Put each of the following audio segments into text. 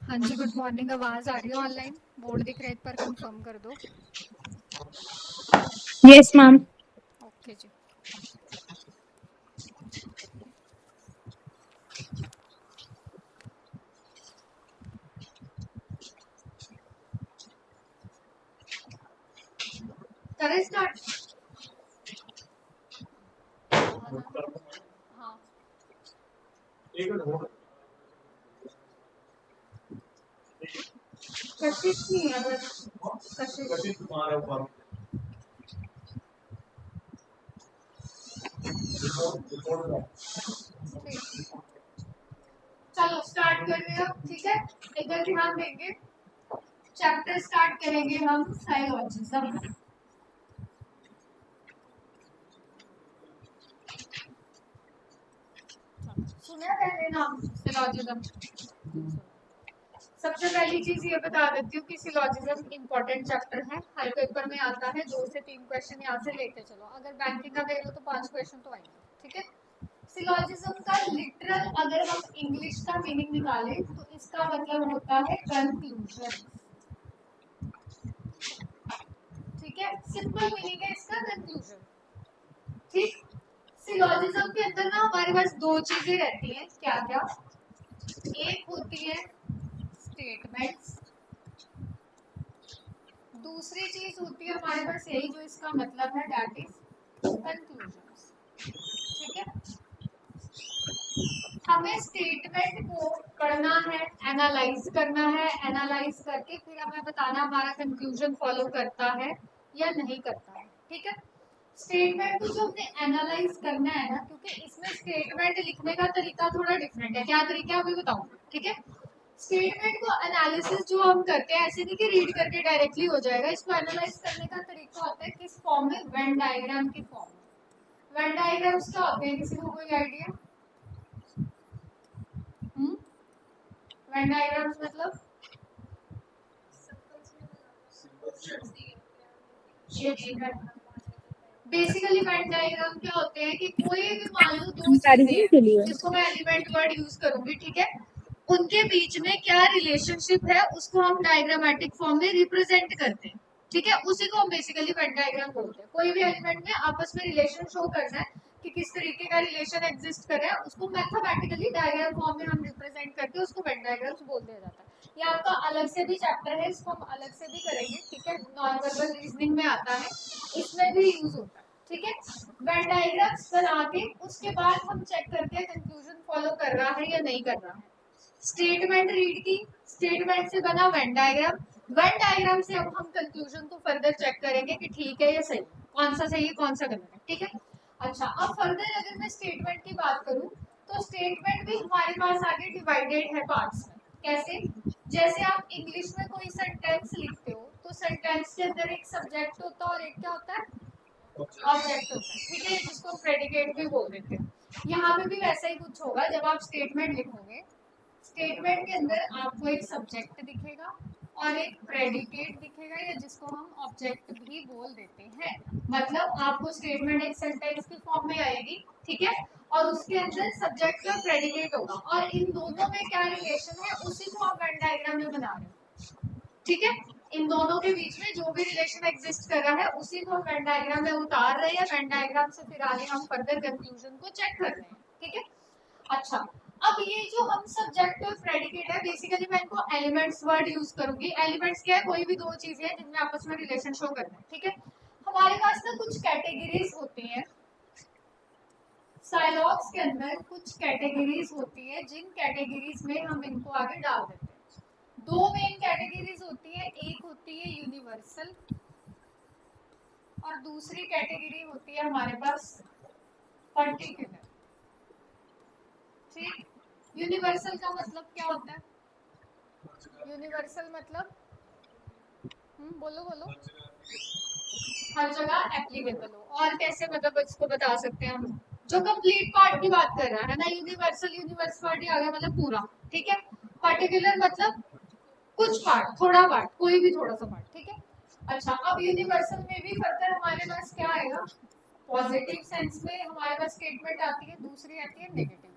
हाँ जी, good morning. आवाज़ आ रही है ऑनलाइन? बोर्ड दिख रहा है, एक बार कंफर्म कर दो। Yes ma'am. ओके जी। करें स्टार्ट। हाँ, कशिश नहीं है बस कशिश तुम्हारे ऊपर। ठीक। चलो स्टार्ट कर रहे हो, ठीक है। एक बार ध्यान देंगे। चैप्टर स्टार्ट करेंगे हम साइलॉजिज्म। सुना पहले नाम सिलॉजिज्म? सबसे पहली चीज ये बता देती हूँ कि सिलॉजिज्म इंपॉर्टेंट चैप्टर है, हर पेपर में आता है। 2 से 3 क्वेश्चन यहाँ से लेके चलो। अगर बैंकिंग का दे लो तो 5 क्वेश्चन तो आएंगे, ठीक है। सिलॉजिज्म का लिटरल अगर हम इंग्लिश का मीनिंग निकालें तो इसका मतलब होता है कंक्लूजन, ठीक है। सिंपल मीनिंग है इसका कंक्लूजन, ठीक। सिलॉजिज्म के अंदर ना हमारे पास 2 चीजें रहती हैं, क्या क्या? एक होती है स्टेटमेंट्स, दूसरी चीज होती है हमारे पास यही जो इसका मतलब है, दैट इज कंक्लूजन्स, ठीक है। हमें स्टेटमेंट को पढ़ना है, एनालाइज करना है, एनालाइज करके फिर हमें बताना हमारा कंक्लूजन फॉलो करता है या नहीं करता है, ठीक है। स्टेटमेंट को जो हमने एनालाइज करना है ना, क्योंकि इसमें स्टेटमेंट लिखने का तरीका थोड़ा डिफरेंट है। क्या तरीका है अभी बताऊंगा, ठीक है। स्टेटमेंट को एनालिसिस जो हम करते हैं, ऐसे नहीं कि रीड करके डायरेक्टली हो जाएगा। इसको एनालाइज करने का तरीका होता है किस फॉर्म में? वेन डायग्राम की फॉर्म में। वेन डायग्राम्स क्या होते हैं, किसी को कोई आइडिया? वेन डायग्राम्स मतलब बेसिकली वेन डायग्राम क्या होते हैं कि कोई भी मान लो 2 चीजें हैं, जिसको मैं एलिमेंट वर्ड यूज करूंगी, ठीक है। उनके बीच में क्या रिलेशनशिप है उसको हम डायग्रामेटिक फॉर्म में रिप्रेजेंट करते हैं, ठीक है। उसी को हम बेसिकली वेन डायग्राम बोलते हैं। कोई भी एलिमेंट में आपस में रिलेशन शो करना है कि किस तरीके का रिलेशन एग्जिस्ट कर रहा है, उसको मैथमेटिकली डायग्राम फॉर्म में हम रिप्रेजेंट करके उसको वेन डायग्राम्स बोल दिया जाता है। ये आपका अलग से भी चैप्टर है, इसको हम अलग से भी करेंगे, ठीक है। नॉन वर्बल रीजनिंग में आता है, इसमें भी यूज होता है, ठीक है। वेन डायग्राम्स बना के उसके बाद हम चेक करते हैं कंक्लूजन फॉलो कर रहा है या नहीं कर रहा है। स्टेटमेंट रीड की, स्टेटमेंट से बना वेन डायग्राम, वेन डायग्राम से अब हम कंक्लूजन को फर्दर चेक करेंगे कि ठीक है या सही, कौन सा सही है कौन सा गलत है, ठीक है। अच्छा, अब फर्दर अगर मैं स्टेटमेंट की बात करूं तो स्टेटमेंट भी हमारे पास आगे डिवाइडेड है पार्ट्स में। कैसे? जैसे आप इंग्लिश में कोई सेंटेंस लिखते हो तो सेंटेंस के अंदर एक सब्जेक्ट होता है और एक क्या होता है? ऑब्जेक्ट होता है, ठीक है, जिसको प्रेडिकेट भी बोल देते हैं। यहाँ पे भी वैसा ही कुछ होगा। जब आप स्टेटमेंट लिखोगे, स्टेटमेंट के अंदर आपको एक सब्जेक्ट दिखेगा और एक प्रेडिकेट दिखेगा, या जिसको हम ऑब्जेक्ट भी बोल देते हैं। मतलब आपको स्टेटमेंट एक सेंटेंस की फॉर्म में आएगी, ठीक है, और उसके अंदर सब्जेक्ट और प्रेडिकेट होगा, और इन दोनों में क्या रिलेशन है उसी को आप वेन डायग्राम में बना रहे हो, ठीक है। इन दोनों के बीच में जो भी रिलेशन एग्जिस्ट कर रहा है उसी को हम वेन डायग्राम में उतार रहे हैं। वेन डायग्राम से फिर आगे हम फर्दर कंक्लूजन को चेक कर रहे हैं, ठीक है। अच्छा, अब ये जो हम सब्जेक्ट और प्रेडिकेट है, बेसिकली मैं इनको एलिमेंट्स वर्ड यूज करूंगी। एलिमेंट्स क्या है? कोई भी 2 चीजें हैं जिनमें आपस में रिलेशन शो करना है, ठीक है। हमारे पास ना कुछ कैटेगरीज होती हैं साइलॉग्स के अंदर, कुछ कैटेगरीज होती है जिन कैटेगरीज में हम इनको आगे डाल देते हैं। 2 मेन कैटेगरीज होती है, एक होती है यूनिवर्सल और दूसरी कैटेगरी होती है हमारे पास पर्टिकुलर, ठीक। यूनिवर्सल का मतलब क्या होता है? यूनिवर्सल मतलब बोलो बोलो। हर जगह एप्लीकेबल हो, और कैसे मतलब इसको बता सकते हैं हम? जो कंप्लीट पार्ट की बात कर रहा है ना, यूनिवर्सल यूनिवर्स पार्ट ही आ गया, मतलब पूरा, ठीक है। पर्टिकुलर मतलब कुछ पार्ट, थोड़ा पार्ट, कोई भी थोड़ा सा पार्ट, ठीक है। अच्छा, अब यूनिवर्सल में भी फर्दर हमारे पास क्या आएगा? पॉजिटिव सेंस में हमारे पास स्टेटमेंट आती है, दूसरी आती है नेगेटिव में।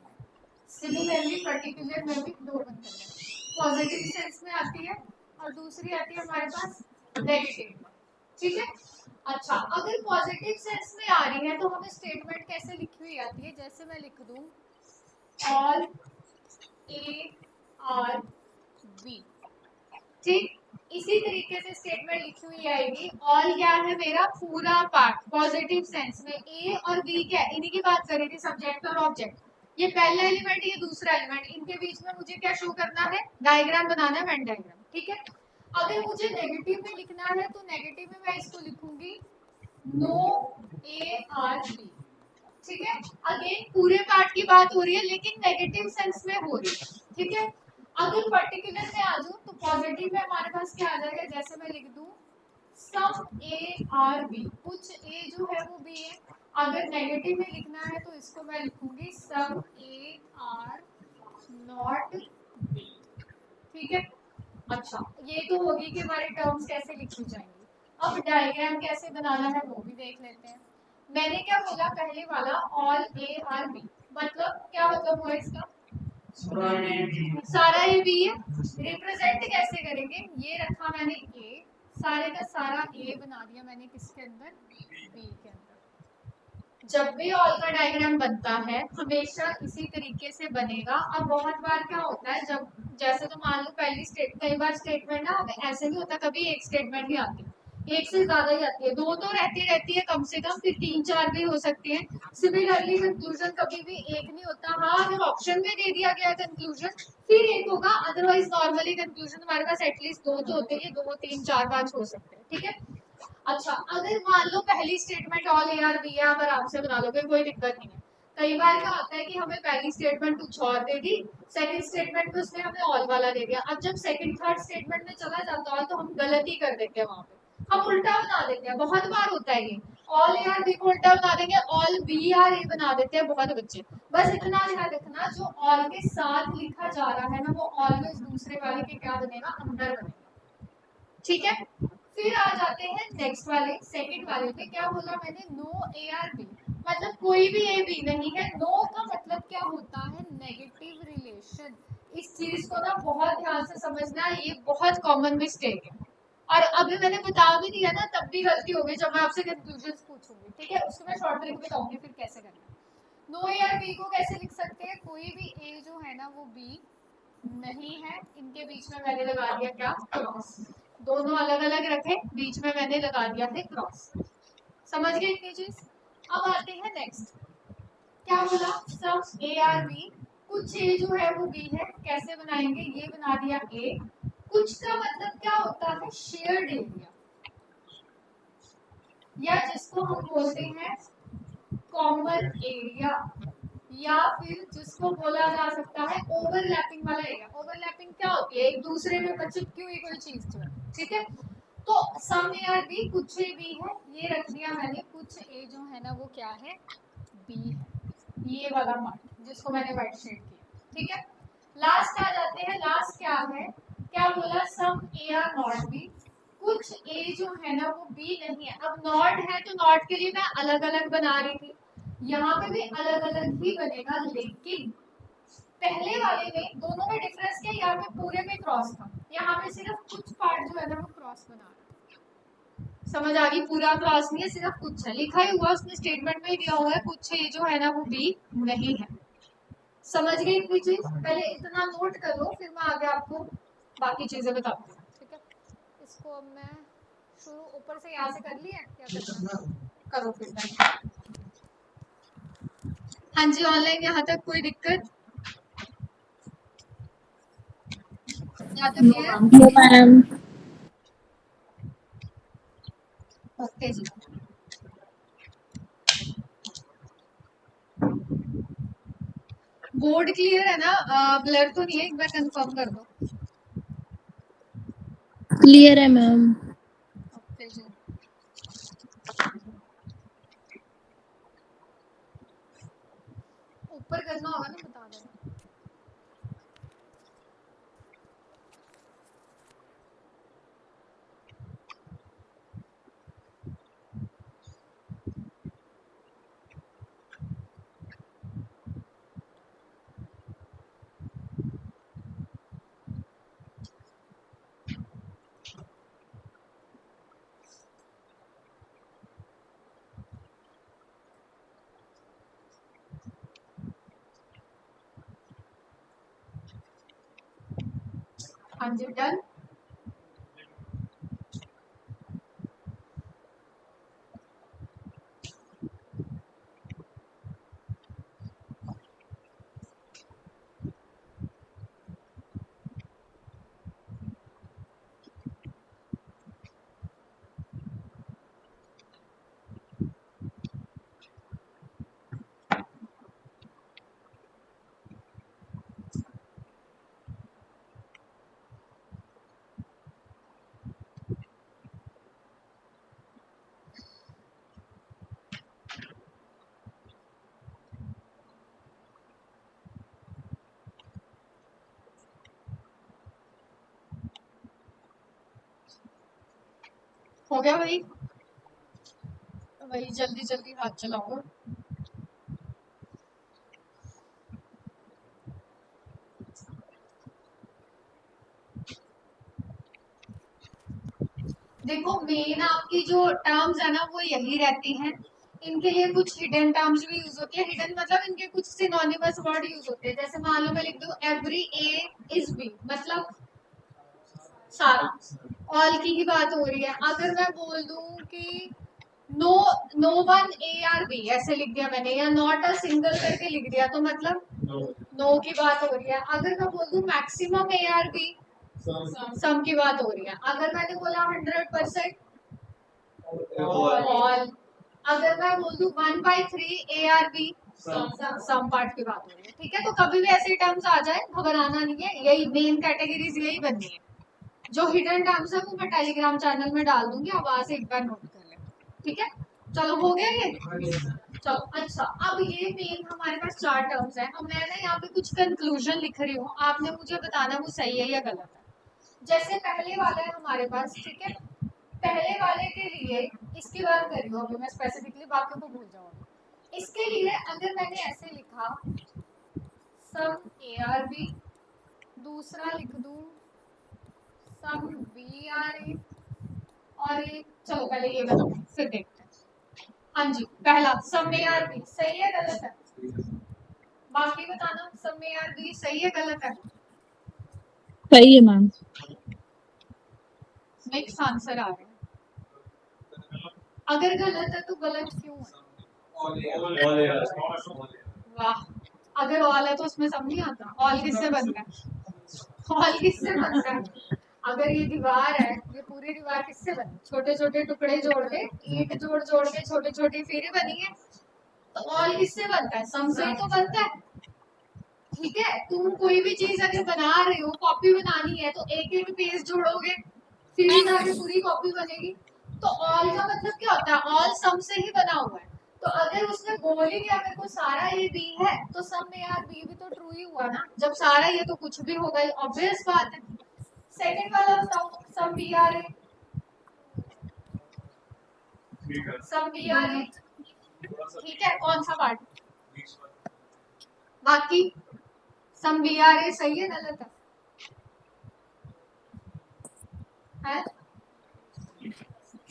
सिमिलरली पर्टिकुलर में भी 2 बनते हैं। पॉजिटिव सेंस में आती है और दूसरी आती है हमारे पास नेगेटिव। ठीक है, अच्छा अगर पॉजिटिव सेंस में आ रही है तो हमें स्टेटमेंट कैसे लिखी हुई आती है, जैसे मैं लिख दूं ऑल ए आर बी, ठीक, इसी तरीके से स्टेटमेंट लिखी हुई आएगी। ऑल क्या है, मेरा पूरा पार्ट पॉजिटिव सेंस में, ए और बी क्या है, इन्हीं की बात कर रही थी, सब्जेक्ट और ऑब्जेक्ट। ये पहला एलिमेंट, ये दूसरा एलिमेंट, इनके बीच में मुझे क्या शो करना है, डायग्राम बनाना है, वेन डायग्राम। ठीक है, अगर मुझे नेगेटिव में लिखना है तो नेगेटिव में मैं इसको लिखूंगी नो ए आर बी। ठीक है, अगेन पूरे पार्ट की बात हो रही है लेकिन नेगेटिव सेंस में हो रही है। ठीक है, अगर पर्टिकुलर में आ जाऊं तो पॉजिटिव में हमारे पास क्या आ जाएगा, जैसे मैं लिख दूं सम ए आर बी, कुछ ए जो है वो बी है। अगर नेगेटिव में लिखना है तो इसको मैं लिखूंगी सम ए आर नॉट बी। ठीक है, अच्छा ये तो होगी कि हमारे टर्म्स कैसे लिखी जाएंगी। अब डायग्राम कैसे बनाना है वो भी देख लेते हैं। मैंने क्या बोला पहले वाला ऑल ए आर बी, मतलब क्या मतलब हुआ इसका, सारा ए बी है। रिप्रेजेंट कैसे करेंगे, ये रखा मैंने ए, सारे का सारा ए बना दिया मैंने किसके अंदर, बी के अंदर। जब भी ऑल का डायग्राम बनता है हमेशा इसी तरीके से बनेगा। अब बहुत बार क्या होता है, जब जैसे तो मान लो पहली कई बार स्टेटमेंट ना हमें ऐसे नहीं होता, कभी एक स्टेटमेंट भी आती है, एक से ज्यादा ही आती है, दो तो रहती है कम से कम, फिर तीन चार भी हो सकती है। सिमिलरली कंक्लूजन कभी भी एक नहीं होता। हाँ, अगर ऑप्शन में दे दिया गया कंक्लूजन फिर एक होगा, अदरवाइज नॉर्मली कंक्लूजन हमारे पास एटलीस्ट दो तो होते हैं, दो तीन चार पांच हो सकते हैं। ठीक है, अच्छा अगर मान लो पहली statement all A are B है, आप आराम से बना लोगे, कोई दिक्कत नहीं है। कई बार क्या होता है कि हमें पहली स्टेटमेंट कुछ और दे दी, सेकंड स्टेटमेंट में उसने हमें ऑल वाला दे दिया। अब जब सेकंड थर्ड स्टेटमेंट में चला जाता है तो हम गलती कर देते हैं, वहां पे हम उल्टा बना देते हैं। बहुत बार होता है ये, ऑल ए आर बी को उल्टा बना देंगे, ऑल बी आर ए बना देते हैं बहुत बच्चे। बस इतना ध्यान रखना, जो ऑल के साथ लिखा जा रहा है ना वो ऑलवेज दूसरे वाले के क्या बनेगा, अंदर बनेगा। ठीक है, फिर आ जाते हैं नेक्स्ट वाले सेकंड वाले पे। क्या बोला मैंने, नो ए आर बी, मतलब कोई भी ए बी नहीं है। नो का मतलब क्या होता है, नेगेटिव रिलेशन। इस चीज को ना बहुत ध्यान से समझना, ये बहुत कॉमन मिस्टेक है। और अभी मैंने बता भी दिया ना तब भी गलती होगी जब मैं आपसे कंक्लूजन पूछूंगी। ठीक है, उसको मैं शॉर्ट ट्रिक बताऊंगी फिर कैसे करना। नो ए आर बी को कैसे लिख सकते हैं, कोई भी ए जो है ना वो बी नहीं है, इनके बीच में मैंने लगा दिया क्या, क्रॉस। दोनों अलग अलग रखे, बीच में मैंने लगा दिया थे क्रॉस। समझ गए इतनी चीज। अब आते हैं नेक्स्ट, क्या बोला, सम ए आर बी, कुछ ए जो है वो बी है। कैसे बनाएंगे, ये बना दिया ए। कुछ का मतलब क्या होता है, शेयर्ड एरिया, या जिसको हम बोलते हैं कॉमन एरिया, या फिर जिसको बोला जा सकता है ओवरलैपिंग वाला एरिया। ओवरलैपिंग क्या होती है, एक दूसरे में चिपकी हुई कोई चीज जो है। ठीक है, तो सम ए आर बी, कुछ ए बी है, ये रख दिया मैंने। कुछ ए जो है ना वो क्या है, बी है, ये वाला पार्ट जिसको मैंने व्हाइट शेड किया। ठीक है, लास्ट आ जाते हैं, लास्ट क्या है, क्या बोला, सम ए आर नॉट बी, कुछ ए जो है ना वो बी नहीं है। अब नॉट है तो नॉट के लिए मैं अलग अलग बना रही थी, यहाँ पे भी अलग अलग ही बनेगा, लेकिन पहले वाले में दोनों में डिफरेंस क्या, यहाँ पे पूरे में क्रॉस था, यहाँ पे सिर्फ कुछ पार्ट जो है ना वो क्रॉस बना रहा है। समझ आ गई, पूरा क्रॉस नहीं है, सिर्फ कुछ है, लिखा ही हुआ उसने स्टेटमेंट में ही दिया हुआ है, कुछ ये जो है ना वो बी नहीं है। समझ गए इतनी चीज, पहले इतना नोट करो फिर मैं आगे आपको बाकी चीजें बताती हूँ। ठीक है, इसको अब मैं शुरू ऊपर से यहाँ से कर लिया, क्या करना करो फिर। हाँ जी, ऑनलाइन यहाँ तक कोई दिक्कत, यहाँ तक नो क्लियर। मैम। ओके जी, बोर्ड क्लियर है ना, ब्लर तो नहीं है, एक बार कंफर्म कर दो। क्लियर है मैम। ओके जी, ऊपर करना होगा ना, बता देना। हाँ जी, डन। हो गया भाई? वही जल्दी जल्दी हाथ चलाओ। देखो मेन आपकी जो टर्म्स है ना वो यही रहती हैं। इनके लिए कुछ हिडन टर्म्स भी यूज होती है। हिडन मतलब इनके कुछ सिनोनिमस वर्ड यूज होते हैं। जैसे मान लो मैं लिख दूं एवरी ए इज बी, मतलब सारा। ऑल की ही बात हो रही है। अगर मैं बोल दूं कि no no one A are B ऐसे लिख दिया मैंने, या नॉट अ सिंगल करके लिख दिया, तो मतलब नो की बात हो रही है। अगर मैं बोल दूं मैक्सिमम ए आर बी, सम की बात हो रही है। अगर मैंने बोला 100% ऑल। अगर मैं बोल दूं 1/3 A are B, some part की बात हो रही है। ठीक है, तो कभी भी ऐसे टर्म्स आ जाए घबराना नहीं है। यही मेन कैटेगरीज यही बननी है। जो हिडन टर्म्स है वो मैं टेलीग्राम चैनल में डाल दूंगी, आप वहां से एक बार नोट कर लें। ठीक है, चलो हो गया ये। चलो अच्छा, अब ये मेन हमारे पास चार टर्म्स हैं। अब मैं ना यहाँ पे कुछ कंक्लूजन लिख रही हूँ, आपने मुझे बताना वो सही है या गलत है। जैसे पहले वाला है हमारे पास, ठीक है, पहले वाले के लिए इसकी बात कर रही हूँ अभी मैं स्पेसिफिकली, बाकी को भूल जाऊंगी। इसके लिए अगर मैंने ऐसे लिखा सम ए आर बी, दूसरा लिख दूं सम बी आर ए, और एक चलो पहले ये बताओ फिर देखते हैं। हाँ जी, पहला सम ए आर बी सही है गलत है? बाकी बताना सम ए आर बी सही है गलत है? सही है मैम। मिक्स आंसर आ रहे हैं। अगर गलत है तो गलत क्यों है? वाह, अगर ऑल है तो उसमें सब नहीं आता। ऑल किससे बनता है? ऑल किससे बनता है? अगर ये दीवार है, ये पूरी दीवार किससे बनी? छोटे छोटे टुकड़े जोड़ के, ईंट जोड़ जोड़ के छोटी छोटी फिर बनी है। तो ऑल किससे बनता है? सम से ही तो बनता है। ठीक है, तुम कोई भी चीज अगर बना रहे हो, कॉपी बनानी है, तो एक एक पेज जोड़ोगे फिर जाके पूरी कॉपी बनेगी। तो ऑल का मतलब क्या होता है? ऑल सम से ही बना हुआ है। तो अगर उसने बोल ही दिया मेरे को सारा ये बी है, तो सम में यार बी भी तो ट्रू ही हुआ ना। जब सारा ये तो कुछ भी होगा, ऑब्वियस बात है। सेकंड वाला बताओ, some B are A, some B are A, ठीक है, कौन सा पार्ट? बाकी सम बी आर ए सही है गलत है?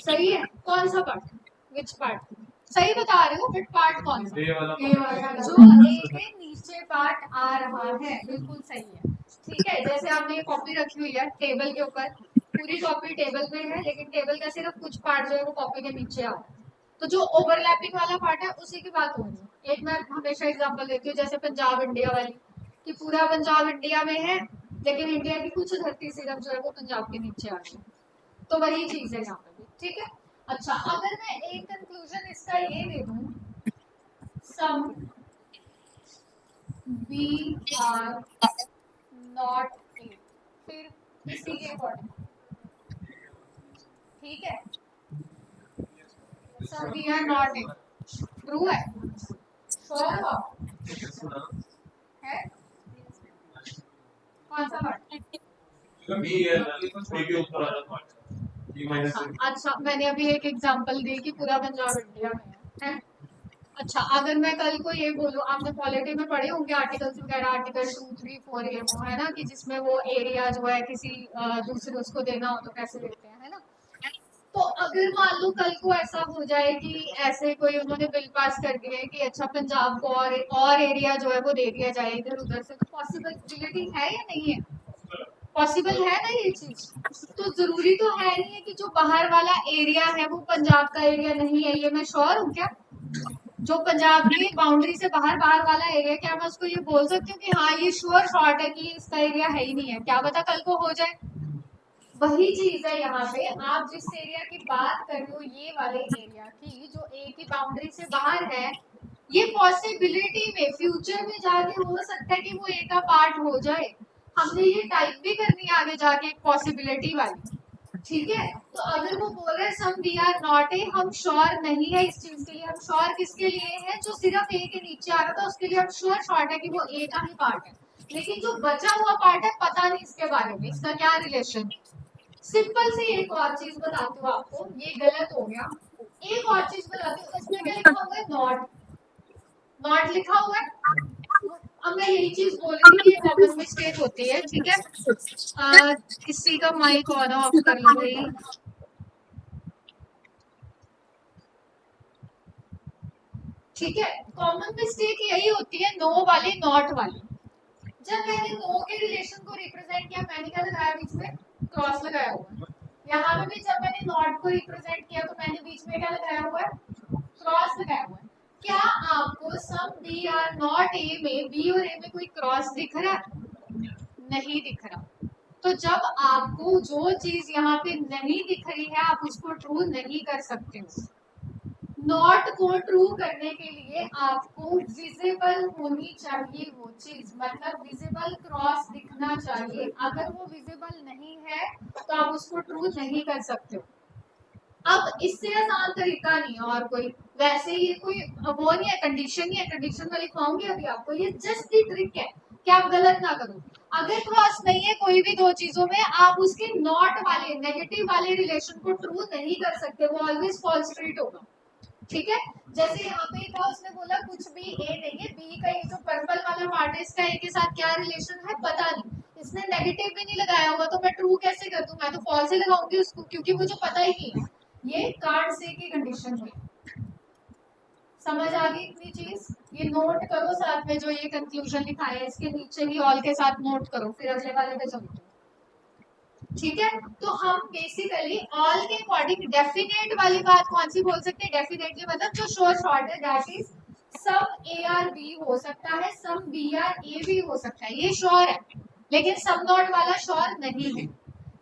सही है, कौन सा पार्ट? Which part? सही बता रहे हो, बट पार्ट कौन सा? ये वाला जो ए के नीचे पार्ट आ रहा है, बिल्कुल सही है। ठीक है, जैसे आपने ये कॉपी रखी हुई है टेबल के ऊपर, पूरी कॉपी टेबल पे है, लेकिन टेबल का सिर्फ कुछ पार्ट जो है वो कॉपी के नीचे आ रहा है। तो जो ओवरलैपिंग वाला पार्ट है उसी की बात हो रही है। एक मैं हमेशा एग्जांपल देती हूँ, जैसे पंजाब इंडिया वाली, कि पूरा पंजाब इंडिया में है, लेकिन इंडिया की कुछ धरती सिर्फ जो है वो पंजाब के नीचे आ रही है। तो वही चीज है यहाँ पे भी। ठीक है, अच्छा, अगर मैं एक कंक्लूजन इसका ये दे दूं, some B are not A, फिर इसी के अकॉर्डिंग, ठीक है, some B are not A true है? श्योर हो? है कौन सा पार्ट? अच्छा, मैंने अभी एक एग्जांपल दी कि पूरा पंजाब इंडिया में है। अच्छा, अगर मैं कल को ये बोलूँ, आपने पॉलिटी में पढ़े होंगे आर्टिकल्स वगैरह, आर्टिकल 2, 3, 4 ये वो है ना, कि जिसमें वो एरिया जो है किसी दूसरे उसको देना हो तो कैसे देते हैं, है ना। तो अगर मान लो कल को ऐसा हो जाए कि ऐसे कोई उन्होंने बिल पास कर दिया है कि अच्छा पंजाब को और एरिया जो है वो दे दिया जाए इधर उधर से, तो पॉसिबिलिटी है या नहीं है? पॉसिबल है ना ये चीज? तो जरूरी तो है नहीं है कि जो बाहर वाला एरिया है वो पंजाब का एरिया नहीं है, ये मैं श्योर हूँ क्या? जो पंजाब की बाउंड्री से बाहर बाहर वाला एरिया, क्या मैं उसको ये बोल सकती हूँ कि हाँ ये श्योर शॉर्ट है कि इसका एरिया है ही नहीं है? क्या पता कल को हो जाए। वही चीज है यहाँ पे, आप जिस एरिया की बात कर रहे हो ये वाले एरिया की, जो ए की बाउंड्री से बाहर है, ये पॉसिबिलिटी में फ्यूचर में जाके हो सकता है कि वो ए का पार्ट हो जाए। हमने ये टाइप भी करनी है आगे जाके एक पॉसिबिलिटी वाली, ठीक है? तो अगर वो बोल रहे हैं सम वी आर नॉट ए, हम श्योर नहीं है इस चीज के लिए। हम श्योर किसके लिए है? जो सिर्फ ए के नीचे आ रहा था उसके लिए हम श्योर शॉर्ट है कि वो ए का ही पार्ट है। लेकिन जो बचा हुआ पार्ट है पता नहीं इसके बारे में, इसका क्या रिलेशन। सिंपल सी एक और चीज बताती हूँ आपको, ये गलत हो गया। एक और चीज बताती हूँ, इसमें क्या लिखा हुआ है? नॉट, नॉट लिखा हुआ है। अब मैं यही चीज बोल रही थी कि ये कॉमन मिस्टेक होती है, ठीक है? किसी का माइक ऑन ऑफ कर लो भाई। ठीक है, कॉमन मिस्टेक यही होती है, नो वाली नॉट वाली। जब मैंने नो के रिलेशन को रिप्रेजेंट किया, मैंने क्या लगाया? बीच में क्रॉस लगाया हुआ है। यहाँ पे भी जब मैंने नॉट को रिप्रेजेंट किया तो मैंने बीच में क्या लगाया हुआ है? क्रॉस लगाया हुआ है। क्या आपको some B are not A में बी और ए में कोई क्रॉस दिख रहा है? नहीं दिख रहा। तो जब आपको जो चीज यहाँ पे नहीं दिख रही है आप उसको ट्रू नहीं कर सकते हो। नॉट को ट्रू करने के लिए आपको विजिबल होनी चाहिए वो चीज, मतलब विजिबल क्रॉस दिखना चाहिए। अगर वो विजिबल नहीं है तो आप उसको ट्रू नहीं कर सकते हो। अब इससे आसान तरीका नहीं है और कोई, वैसे ये कोई वो नहीं है, कंडीशन नहीं है, कंडीशन में लिखवाऊंगी अभी आपको। ये जस्ट दी ट्रिक है कि आप गलत ना करो। अगर क्रॉस नहीं है कोई भी दो चीजों में, आप उसके नॉट वाले नेगेटिव वाले रिलेशन को ट्रू नहीं कर सकते, वो ऑलवेज फॉल्स ट्रीट होगा, ठीक है? जैसे यहाँ पे था, उसने बोला कुछ भी ए नहीं है, बी का ये जो पर्पल वाला पार्ट है इसका ए के साथ क्या रिलेशन है पता नहीं। इसने नेगेटिव भी नहीं लगाया हुआ, तो मैं ट्रू कैसे कर दूं? मैं तो फॉल्स ही लगाऊंगी उसको, क्योंकि मुझे पता ही नहीं है। ये कार्ड से की कंडीशन में समझ आ गई इतनी चीज? ये नोट करो साथ में, जो ये कंक्लूजन लिखा है इसके नीचे ही ऑल के साथ नोट करो, फिर अगले वाले पे चलते हैं, ठीक है? तो हम बेसिकली ऑल के अकॉर्डिंग डेफिनेट वाली बात कौन सी बोल सकते हैं? डेफिनेटली मतलब जो श्योर शॉर्ट है, that is some A are B हो सकता है, सम बी आर ए भी हो सकता है, ये श्योर है। लेकिन सम नॉट वाला श्योर नहीं है,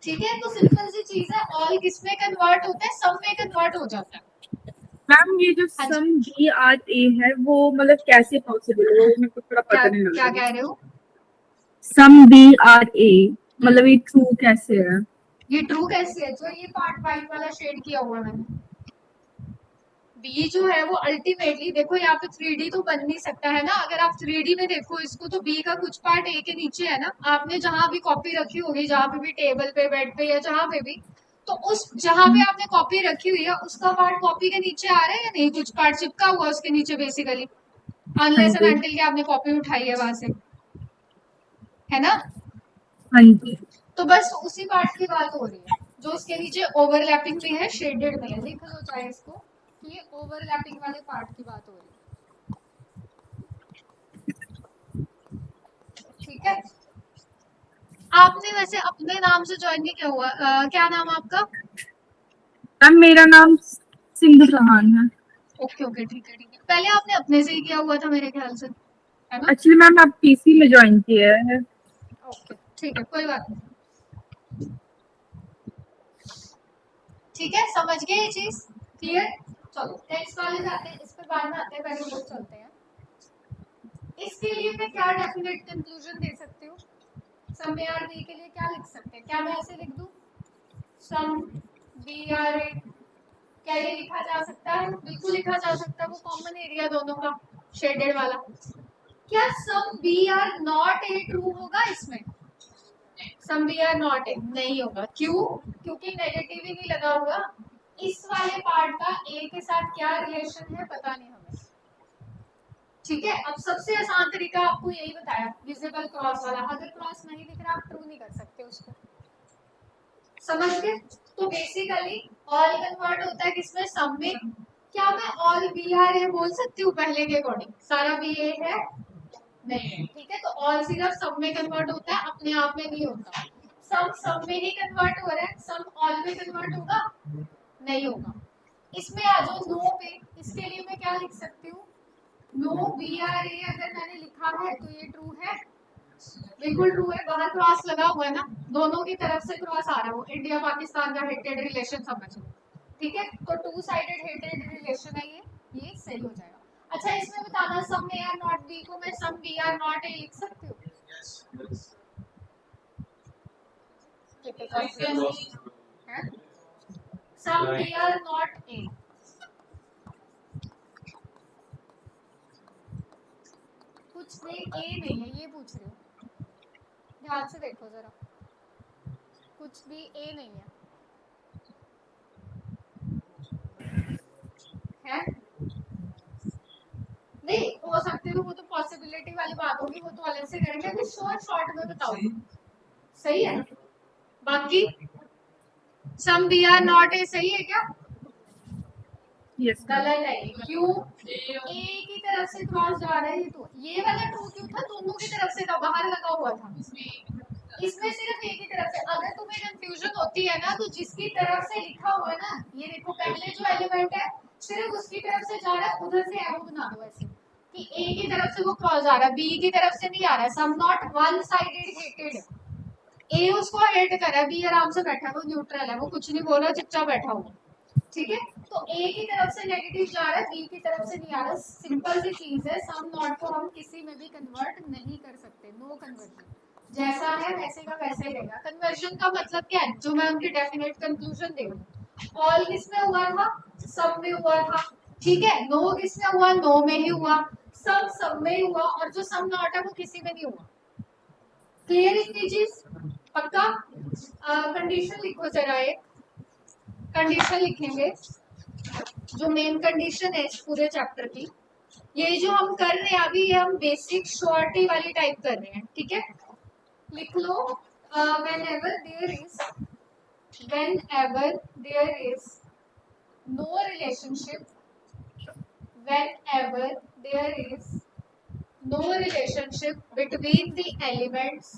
ठीक है? तो सिंपल सी चीज है, ऑल किस में कन्वर्ट होता है? सम में कन्वर्ट हो जाता है। मैम ये जो हाँ जी। सम बी आर ए है वो मतलब कैसे पॉसिबल है? वो मेरे को थोड़ा क्या पता नहीं लग क्या रहा कह रहे हो? सम बी आर ए मतलब ये ट्रू कैसे है? ये ट्रू कैसे है? जो ये पार्ट व्हाइट वाला शेड किया हुआ है मैंने, बी जो है वो अल्टीमेटली देखो, यहाँ पे 3D तो बन नहीं सकता है ना। अगर आप 3D में देखो इसको, तो बी का कुछ पार्ट ए के नीचे है ना। आपने जहां भी कॉपी रखी होगी, जहां पे भी टेबल पे, बेड पे या जहां पे भी, तो उस जहां पे आपने कॉपी रखी हुई है उसका पार्ट कॉपी के नीचे आ रहा है या नहीं? कुछ पार्ट चिपका हुआ उसके नीचे बेसिकली, अनलेस एंड अनटिल कि आपने कॉपी उठाई है वहां से, है ना? हाँ जी। तो बस उसी पार्ट की बात हो रही है जो उसके नीचे ओवरलैपिंग में है, शेडेड में है। लिख लो चाहे इसको कि ये ओवरलैपिंग वाले पार्ट की बात हो रही है, ठीक है? आपने वैसे अपने नाम से ज्वाइन नहीं किया हुआ, क्या नाम है आपका? मैम मेरा नाम सिंधु चौहान है। ओके ओके, ठीक है ठीक है। पहले आपने अपने से ही किया हुआ था मेरे ख्याल से, है ना? एक्चुअली मैम आप पीसी में ज्वाइन किया है। ओके ठीक है, कोई बात नहीं, ठीक है, समझ गए ये चीज? क्लियर? चलो नेक्स्ट वाले जाते हैं, इस पे बाद में आते हैं, पहले लोग चलते हैं। इसके लिए मैं क्या डेफिनेट कंक्लूजन दे सकती हूँ? सम बी आर बी के लिए क्या लिख सकते हैं? क्या मैं ऐसे लिख दूं सम बी आर ए? क्या ये लिखा जा सकता है? बिल्कुल लिखा जा सकता है, वो कॉमन एरिया दोनों का शेडेड वाला। क्या some B are not A true होगा इसमें? Some B are not A नहीं होगा, क्यों? क्योंकि नेगेटिव ही नहीं लगा हुआ। इस वाले पार्ट का ए के साथ क्या रिलेशन है पता नहीं हमें, ठीक है? अब सबसे आसान तरीका आपको यही बताया, विजिबल क्रॉस वाला। अगर क्रॉस नहीं दिख रहा आप ट्रू नहीं कर सकते उसको, समझ गए? तो बेसिकली ऑल कन्वर्ट होता है किसमें? सम में। क्या मैं ऑल बी आर ए बोल सकती हूँ पहले के अकॉर्डिंग? सारा बी ए है नहीं, ठीक है? तो ऑल सिर्फ सब में कन्वर्ट होता है, अपने आप में नहीं होता। सम में ही कन्वर्ट हो रहा है, सम ऑल में कन्वर्ट होगा नहीं होगा। इसमें आ जाओ नो पे, इसके लिए मैं क्या लिख सकती हूँ, नो बी आर ए अगर मैंने लिखा है तो ये ट्रू है, बिल्कुल ट्रू है। बाहर क्रॉस लगा हुआ है ना, दोनों की तरफ से क्रॉस आ रहा है, वो इंडिया पाकिस्तान का हेटेड रिलेशन समझ लो, ठीक है। तो टू साइडेड हेटेड रिलेशन है ये सही हो जाएगा। अच्छा इसमें बताना some A are not B को मैं some B are not A लिख सकती हूँ? Some B are not A, कुछ भी ए नहीं है, ये पूछ रही हूँ, ध्यान से देखो जरा, कुछ भी ए नहीं है नहीं हो सकते तो वो तो पॉसिबिलिटी वाली बात होगी, वो तो अलग से करेंगे, अभी शॉर्ट में बताओ सही है। बाकी some B are not A सही है क्या? Yes. गलत है, क्यों? ए की तरफ से क्रॉस जा रहा है, तो ये वाला ट्रू क्यों था, दोनों की तरफ से था, बाहर लगा हुआ था, इसमें सिर्फ ए की तरफ से। अगर तुम्हें कंफ्यूजन होती है ना तो जिसकी तरफ से लिखा हुआ है ना, ये देखो पहले जो एलिमेंट है सिर्फ उसकी तरफ से जा रहा है, उधर से एरो बना दो ऐसे कि ए की तरफ से वो क्रॉस जा रहा है, बी की तरफ से नहीं आ रहा है। Some not one sided hated, ए उसको हेट कर रहा है, बी आराम से बैठा है, वो न्यूट्रल है, वो कुछ नहीं बोल रहा, चुपचाप बैठा हुआ, ठीक है। तो ए की तरफ से नेगेटिव जा रहा है, बी की तरफ से नहीं आ रहा, सिंपल सी चीज है। सम नॉट को हम किसी में भी कन्वर्ट नहीं कर सकते, नो कन्वर्जन, जैसा है वैसे का वैसे रहेगा। कन्वर्जन का मतलब क्या है, जो मैं उनकी डेफिनेट कंक्लूजन दे रही हूँ। ऑल किस में हुआ था, सब में हुआ था, ठीक है। नो किस में हुआ, नो में ही हुआ। सब में हुआ, और जो सम नॉट है वो किसी में नहीं हुआ। क्लियर इतनी चीज, पक्का? कंडीशन लिखो जरा, एक कंडीशन लिखेंगे जो मेन कंडीशन है इस पूरे चैप्टर की। ये जो हम कर रहे हैं अभी, ये हम बेसिक शॉर्टी वाली टाइप कर रहे हैं, ठीक है। लिख लो, whenever there is no relationship, whenever there is no relationship between the elements,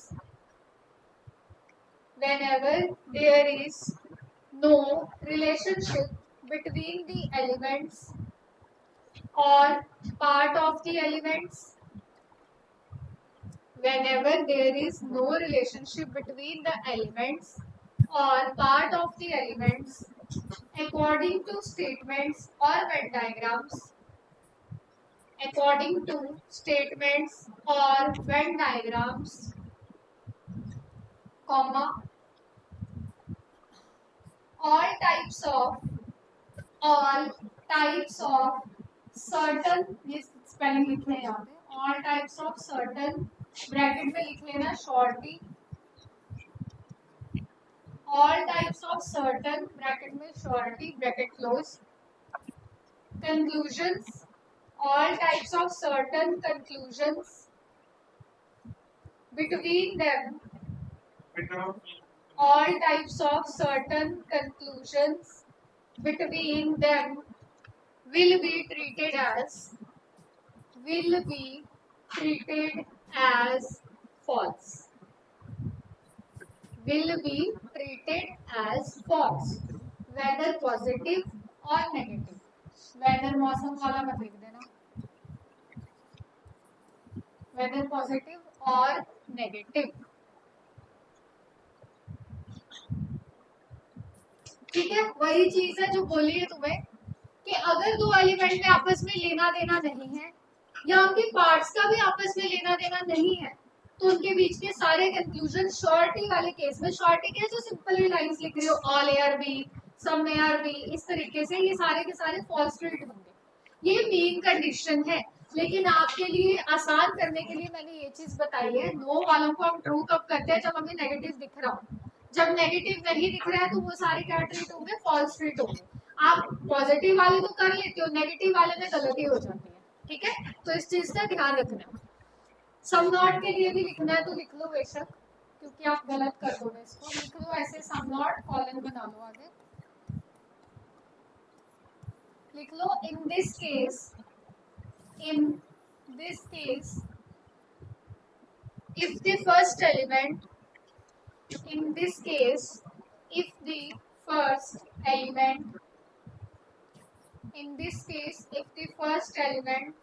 whenever there is no relationship between the elements or part of the elements, whenever there is no relationship between the elements or part of the elements, according to statements or Venn diagrams, according to statements or Venn diagrams, comma, all types of certain, ये spelling लिख लें यहाँ पे, all types of certain, bracket में लिख लेना shorty, all types of certain, bracket में shorty, bracket close, conclusions, all types of certain conclusions between them, all types of certain conclusions between them will be treated as false, will be treated as false, whether positive or negative, whether मौसम वाला मत लिख देना, whether positive or negative, ठीक है। वही चीज है जो बोली है तुम्हें कि अगर दो एलिमेंट में आपस में लेना देना नहीं है या उनके पार्ट्स का भी आपस में लेना देना नहीं है, तो उनके बीच के सारे कंक्लूजन शॉर्टी वाले केस में, शॉर्टी के जो सिंपल लाइंस लिख रही हो, all A are B, some A are B, इस तरीके से ये सारे के सारे फॉल्स ट्रीट होंगे। ये मेन कंडीशन है, लेकिन आपके लिए आसान करने के लिए मैंने ये चीज बताई है। नो वालों को हम ट्रू कब करते हैं, जब हमें नेगेटिव दिख रहा हो। जब नेगेटिव नहीं दिख रहा है तो वो सारे क्या ट्रीट होंगे, फॉल्स ट्रीट होंगे। आप पॉजिटिव वाले तो कर लेते हो, नेगेटिव वाले में गलती हो जाती है, ठीक है। तो इस चीज का ध्यान रखना। सम नॉट के लिए भी लिखना है तो लिख लो बेशक, क्योंकि आप गलत कर दोगे इसको। लिख लो ऐसे, सम नॉट कॉलन बना लो आगे, लिख लो in this case if the first element In this case, if the first element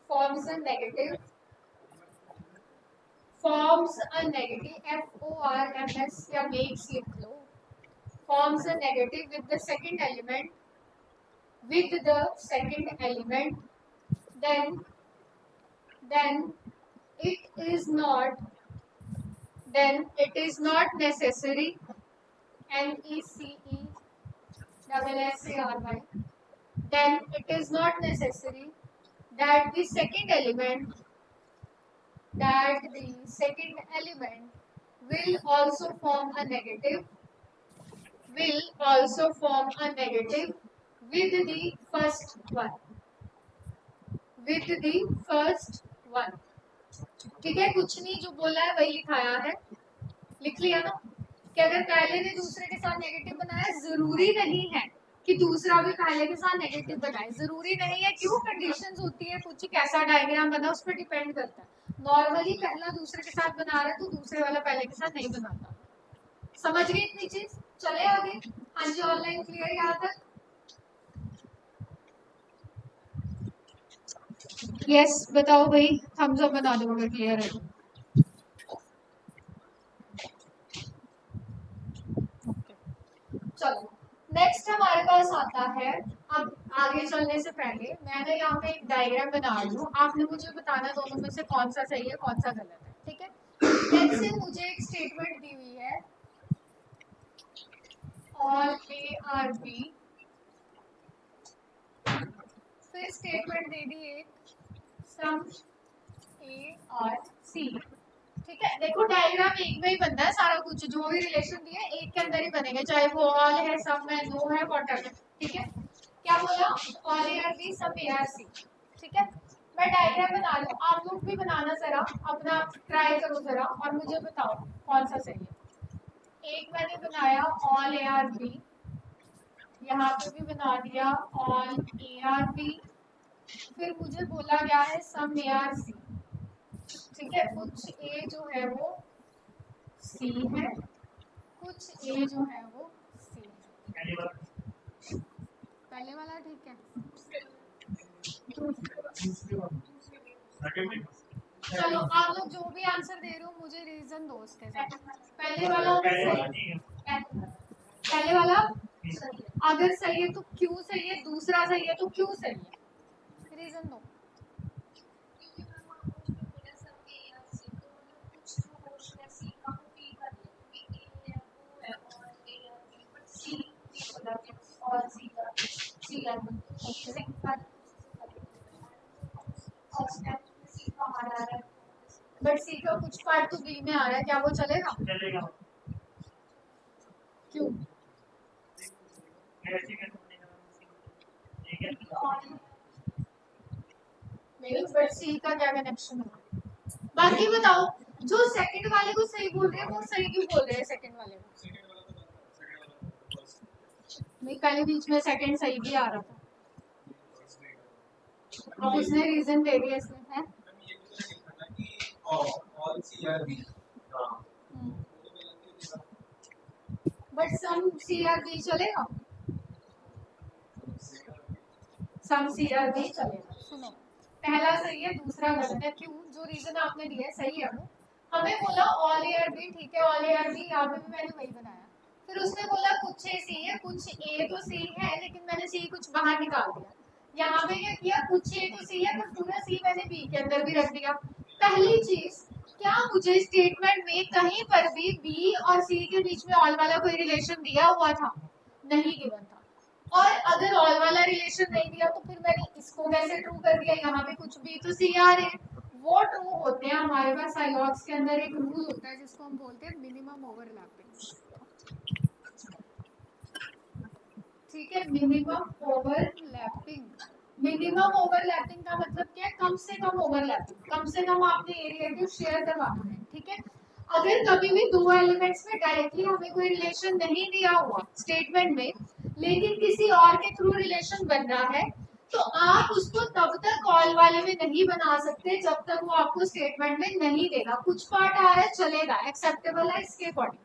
forms a negative, FORMS या makes लिख लो, forms a negative with the second element, then it is not necessary, NECESSARY, then it is not necessary that the second element will also form a negative with the first one. ठीक है, कुछ नहीं, जो बोला है वही लिखाया है, लिख लिया ना कि अगर पहले ने दूसरे के साथ नेगेटिव बनाया, जरूरी नहीं है कि दूसरा भी पहले के साथ नेगेटिव बनाए, जरूरी नहीं है, क्यों, कंडीशंस होती है, कुछ कैसा डायग्राम बना उस पर डिपेंड करता है। नॉर्मली पहला दूसरे के साथ बना रहा है तो दूसरे वाला पहले के साथ नहीं बनाता। समझ गए इतनी चीज? चले आगे। हाँ जी, ऑनलाइन क्लियर यहाँ तक? यस, बताओ भाई, थम्स अप बना दो अगर क्लियर है। चलो नेक्स्ट हमारे पास आता है, अब आगे चलने से पहले मैंने यहाँ पे एक डायग्राम बना दूँ, आपने मुझे बताना दोनों में से कौन सा सही है कौन सा गलत है, ठीक है? लेट्स से मुझे एक स्टेटमेंट दी हुई है, ऑल ए आर बी, फिर स्टेटमेंट दे दी एक सम ए आर सी, ठीक है? देखो डायग्राम एक में ही बनता है सारा कुछ, जो भी रिलेशन दिया है एक के अंदर ही बनेगा, चाहे वो ऑल है, सम है, नो है, व्हाटएवर, ठीक है? क्या बोला? All A are B, some A are C, ठीक है? मैं डायग्राम बना लूं, आप लोग भी बनाना, जरा अपना ट्राई करो जरा और मुझे बताओ कौन सा सही है। एक मैंने बनाया ऑल ए आर बी, यहाँ पे भी बना दिया ऑल ए आर बी, फिर मुझे बोला गया है सम ए आर सी, ठीक है? कुछ ए जो है वो सी है, कुछ ए जो है वो सी है। पहले वाला ठीक है? चलो आप लोग जो भी आंसर दे रहे हो मुझे रीजन दो उसके साथ। पहले वाला अगर सही है तो क्यों सही है, दूसरा सही है तो क्यों सही है, रीजन दो। बट सी का कुछ पार्ट तो बी में आ रहा है, क्या वो चलेगा? क्यों? बट सी का क्या कनेक्शन है? बाकी बताओ, जो सेकंड वाले को सही बोल रहे हैं वो सही क्यों बोल रहे हैं सेकंड वाले को? नहीं, पहले बीच में सेकंड सही भी आ रहा था, अब उसने रीजन दे दिया इसमें है। But some C are B चलेगा, सम सी आर बी चलेगा। सुनो, पहला सही है दूसरा गलत है, क्यों? जो रीजन आपने दिया है सही है, वो हमें बोला ऑल ए आर बी, ठीक है? ऑल ए आर बी यहाँ पे भी मैंने वही बनाया, फिर उसने बोला कुछ ए सी है, कुछ ए तो सी है, लेकिन मैंने सी कुछ बाहर निकाल दिया। यहाँ पे क्या किया, कुछ ए तो सी है पर पूरा सी मैंने बी के अंदर भी रख दिया। पहली चीज, क्या मुझे स्टेटमेंट में कहीं पर भी बी और सी के बीच में ऑल वाला कोई रिलेशन दिया हुआ था? नहीं गिवन था। और अगर ऑल वाला रिलेशन नहीं दिया तो फिर मैंने इसको कैसे ट्रू कर दिया? यहाँ पे कुछ बी तो सी आ रहे हैं, वो ट्रू होते हैं। हमारे पास आईलॉग्स के अंदर एक रूल होता है जिसको हम बोलते हैं मिनिमम ओवरलैपिंग, ठीक है? मिनिमम ओवरलैपिंग, मिनिमम ओवरलैपिंग का मतलब क्या है? कम से कम ओवरलैपिंग, कम से कम आपने एरिया को शेयर करवाना है, ठीक है? अगर कभी भी दो एलिमेंट्स में डायरेक्टली हमें कोई रिलेशन नहीं दिया हुआ स्टेटमेंट में, लेकिन किसी और के थ्रू रिलेशन बन रहा है, तो आप उसको तब तक ऑल वाले में नहीं बना सकते जब तक वो आपको स्टेटमेंट में नहीं देगा। कुछ पार्ट आ रहा है चलेगा, एक्सेप्टेबल है इसके अकॉर्डिंग,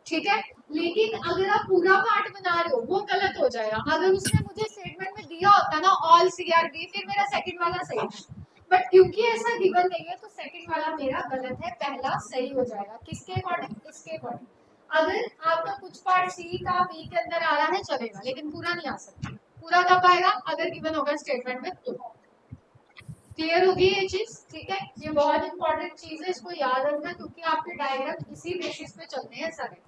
ठीक है, लेकिन अगर आप पूरा पार्ट बना रहे हो वो गलत हो जाएगा। अगर उसने मुझे स्टेटमेंट में दिया होता ना ऑल सीआरबी, फिर मेरा सेकंड वाला सही है, बट क्योंकि ऐसा गिवन नहीं है तो सेकंड वाला मेरा गलत है, पहला सही हो जाएगा। किसके अकॉर्डिंग? इसके अकॉर्डिंग। अगर आपका कुछ पार्ट सी का बी के अंदर आ रहा है चलेगा, लेकिन पूरा नहीं आ सकता। पूरा कब आएगा? अगर गिवन होगा स्टेटमेंट में तो। क्लियर होगी ये चीज? ठीक है, ये बहुत इंपॉर्टेंट चीज है, इसको याद रखना, क्योंकि आपके डायग्राम इसी बेसिस पे चलते हैं सारे।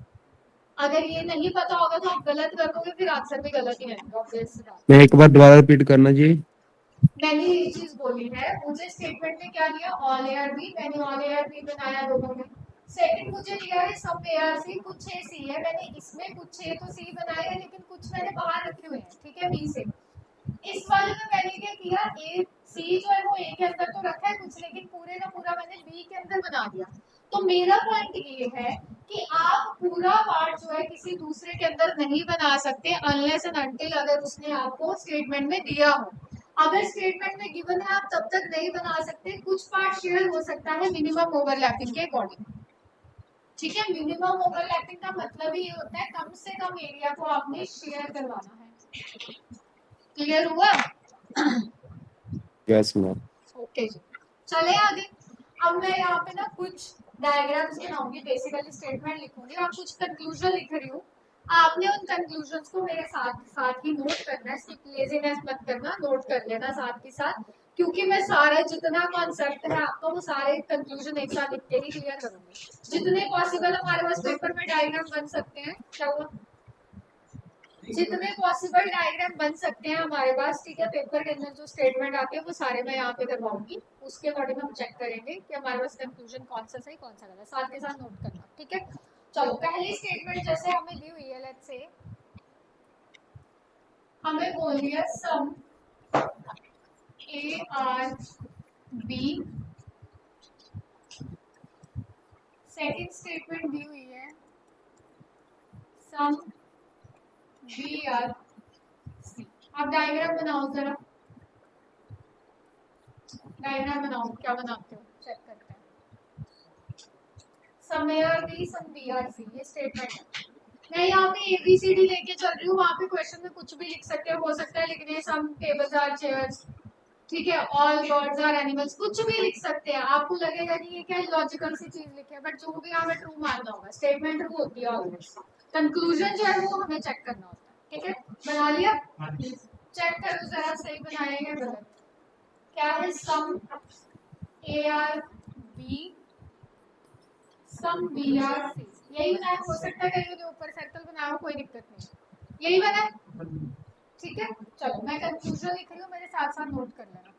अगर ये नहीं पता होगा तो आप गलत कर दोगे, फिर आंसर भी गलत ही आएगा। ऑब्वियस सी बात। मैं एक बार दोबारा रिपीट करना जी। मैंने ये चीज बोली है, मुझे स्टेटमेंट में क्या दिया? ऑल एआर बी, मैंने ऑल एआर बी बनाया दोनों में। सेकंड मुझे दिया है सब एआर सी, कुछ ए सी है, मैंने इसमें कुछ ए तो सी बनाया है, लेकिन कुछ मैंने बाहर रखे हुए हैं, ठीक है, बी से। इस वाले में मैंने क्या किया, ए सी जो है वो ए के अंदर तो रखा है कुछ, लेकिन पूरे का पूरा मैंने बी के अंदर बना दिया। तो मेरा पॉइंट ये है कि आप पूरा पार्ट जो है किसी दूसरे के अंदर नहीं बना सकते अनलेस एंड अनटिल अगर उसने आपको स्टेटमेंट में दिया हो। अगर स्टेटमेंट में गिवन है आप तब तक नहीं बना सकते। कुछ पार्ट शेयर हो सकता है मिनिमम ओवरलैपिंग के अकॉर्डिंग, ठीक है। मिनिमम ओवरलैपिंग का मतलब ही ये होता है कम से कम एरिया को आपने शेयर करवाना है। क्लियर हुआ? Yes ma'am. ओके जी, चले आगे। अब मैं यहाँ पे ना कुछ डायग्राम्स बनाऊंगी, बेसिकली स्टेटमेंट लिखूंगी और कुछ कंक्लूजन लिख रही हूँ। आपने उन कंक्लूजन्स को मेरे साथ साथ ही नोट करना है, सिर्फ लेजीनेस मत करना, नोट कर लेना साथ के साथ, क्योंकि मैं सारा जितना कॉन्सेप्ट है आपको वो सारे कंक्लूजन एक साथ लिख के ही क्लियर करूंगी। जितने पॉसिबल हमारे पास पेपर में डायग्राम बन सकते हैं, क्या हुआ? जितने पॉसिबल डायग्राम बन सकते हैं हमारे पास, ठीक है, पेपर के अंदर जो स्टेटमेंट आते हैं वो सारे मैं यहाँ पे करवाऊंगी। उसके अकॉर्डिंग हम चेक करेंगे कि हमारे पास कंक्लूजन कौन सा सही कौन सा गलत, साथ के साथ नोट करना, ठीक है। चलो, पहली स्टेटमेंट जैसे हमें दी हुई है, लेट्स से हमें बोली है some A are B. Second statement दी हुई है सम बी आर सी। अब डायग्राम बनाओ जरा, डायग्राम बनाओ, क्या बनाते हो चेक करते हैं। Some A are B, some B are C, ये स्टेटमेंट है। मैं यहाँ पे एबीसीडी लेके चल रही हूँ, वहाँ पे क्वेश्चन में कुछ भी लिख सकते हो सकता है, लेकिन ये सम टेबल्स आर चेयर्स, ठीक है, ऑल बर्ड्स आर एनिमल्स, कुछ भी लिख सकते हैं। आपको लगेगा कि ये क्या लॉजिकल सी चीज लिखी है, बट जो भी हमें ट्रू मानना होगा, स्टेटमेंट ट्रू होती है ऑलवेज। कंक्लूजन जो है वो हमें चेक करना होता है, ठीक है। बना लिया? चेक करो जरा सही बनाए या गलत। क्या है? Some A are B, some B are C, यही बनाया। हो सकता है कहीं के ऊपर सर्कल बनाया हो, कोई दिक्कत नहीं, यही बना है, ठीक है। चलो, मैं कंक्लूजन लिख रही हूँ, मेरे साथ साथ नोट कर लेना।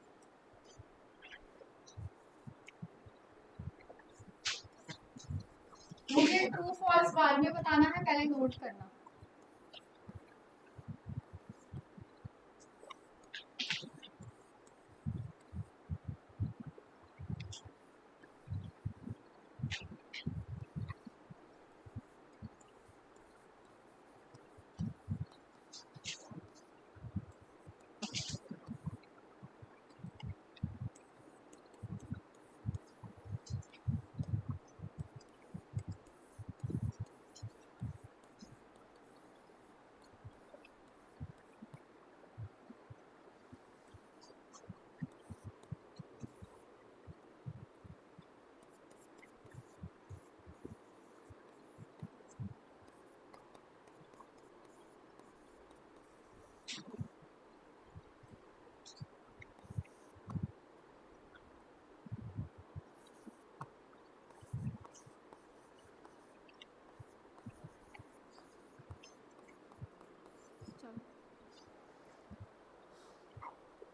मुझे ट्रू फॉल्स बाद में बताना है, पहले नोट करना।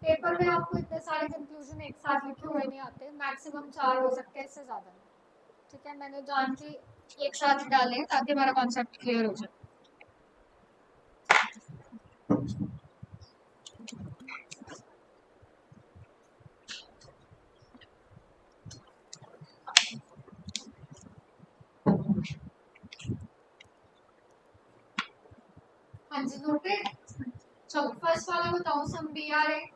पेपर में आपको इतने सारे कंक्लूजन एक साथ लिखे हुए नहीं आते, मैक्सिमम 4 हो सकते हैं, इससे ज्यादा नहीं, ठीक है। मैंने जान के एक साथ डाले ताकि हमारा कॉन्सेप्ट क्लियर हो जाए। हाँ जी, नोटेड। चलो, फर्स्ट वाला बताओ, सम बी आर ए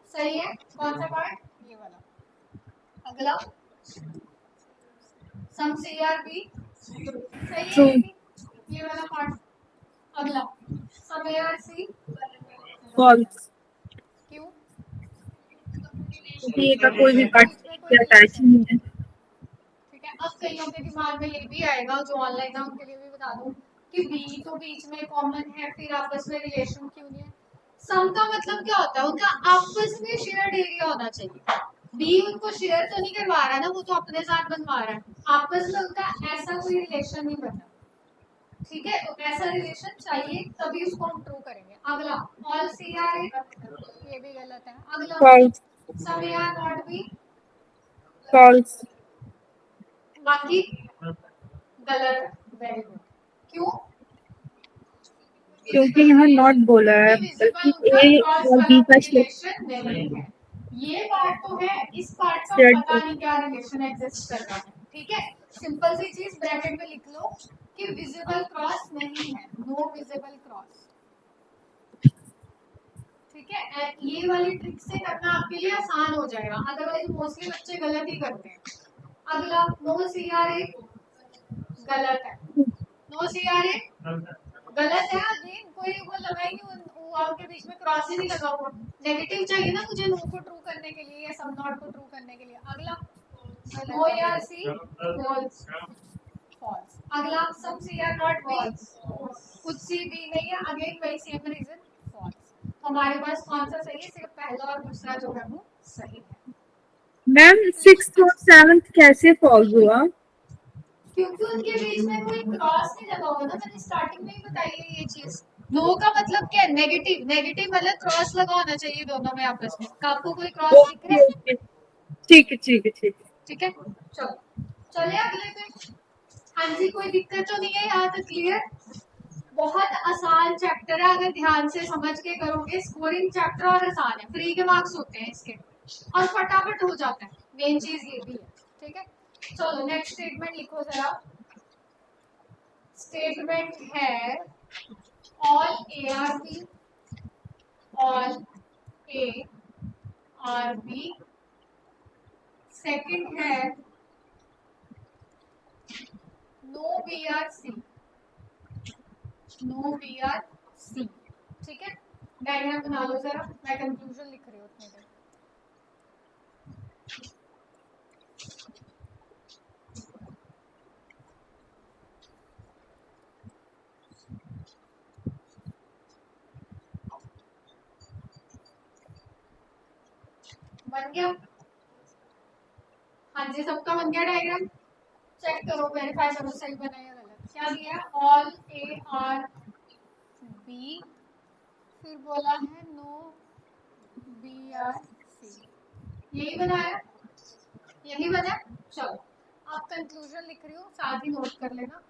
सही है। कौन सा पार्ट? ये वाला। अगला सम सी आर बी सही है True. ये भी, ये वाला पार्ट। अगला सब ए आर सी False. क्यों? क्योंकि ये का कोई भी पार्ट बीच में कोई अटैच रिलेशन नहीं है। ठीक है। अब कईयों के दिमाग में ये भी आएगा जो ऑनलाइन है उनके लिए भी बता दूं कि बी तो बीच में कॉमन है, फिर आपस में रिलेशन क्यों नहीं है। सम का मतलब क्या होता है, उनका आपस में शेयर्ड एरिया होना चाहिए। बी उनको शेयर तो नहीं करवा रहा ना, वो तो अपने साथ बनवा रहा है, आपस में उनका ऐसा कोई रिलेशन नहीं बनना। ठीक है, तो ऐसा रिलेशन चाहिए तभी उसको हम ट्रू करेंगे। अगला ऑल सी आर ए, ये भी गलत है। अगला False. Some A are not B, False. बाकी गलत है। Very good. क्यों? क्योंकि यहाँ नॉट बोला है, विजिबल बल्कि उनका ए क्रॉस और वाला बी का कोई रिलेशन नहीं है। ये पार्ट तो है, इस पार्ट का शेयर्ड पता नहीं क्या रिलेशन एग्जिस्ट कर रहा है। ठीक है, सिंपल सी चीज ब्रैकेट में लिख लो कि विजिबल क्रॉस नहीं है, नो विजिबल क्रॉस। ठीक है, ये वाली ट्रिक से करना आपके लिए आसान हो जाएगा, अदरवाइज मोस्टली बच्चे गलत ही करते हैं। अगला नो सी आर ए, गलत है। नो सी आर ए गलत है। अगेन कोई वो लगा ही नहीं, वो आपके बीच में क्रॉस ही नहीं लगा हुआ। नेगेटिव चाहिए ना मुझे नो को ट्रू करने के लिए या सम नॉट को ट्रू करने के लिए। अगला no are C false, false. अगला some C are not B, कुछ सी बी नहीं है, अगेन वही सेम रीजन, फॉल्स। हमारे पास कौन सा सही है? सिर्फ पहला और दूसरा जो है वो सही है। मैम 6th और 7th कैसे फॉल्स हुआ? क्योंकि उनके बीच में कोई क्रॉस नहीं लगा होगा ना, मैंने स्टार्टिंग में ही बताई है ये चीज। नो का मतलब क्या है? नेगेटिव। नेगेटिव मतलब क्रॉस लगा होना चाहिए दोनों में आपस में। का आपको कोई क्रॉस दिख रहा ओके है? ओके, ठीक है ठीक है ठीक है। ठीक है, चलो चलिए अगले पे। हाँ जी, कोई दिक्कत तो नहीं है यहाँ तक? क्लियर? बहुत आसान चैप्टर है, अगर ध्यान से समझ के करोगे। स्कोरिंग चैप्टर और आसान है, फ्री के मार्क्स होते हैं इसके और फटाफट हो जाता है। मेन चीज ये भी है। ठीक है, चलो नेक्स्ट स्टेटमेंट लिखो जरा। स्टेटमेंट है all A are B, all A are B. Second है no B are C, no B are C. ठीक है, डायग्राम बना लो जरा, मैं कंक्लूजन लिख रही हूँ उतने देर। बन गया? हाँ जी, सबका बन गया डायग्राम? चेक करो, वेरीफाई करो सही बना या गलत। क्या दिया? ऑल ए आर बी, फिर बोला है नो बी आर सी। यही बनाया? यही बना? चलो आप कंक्लूजन लिख रही हूँ, साथ ही नोट कर लेना।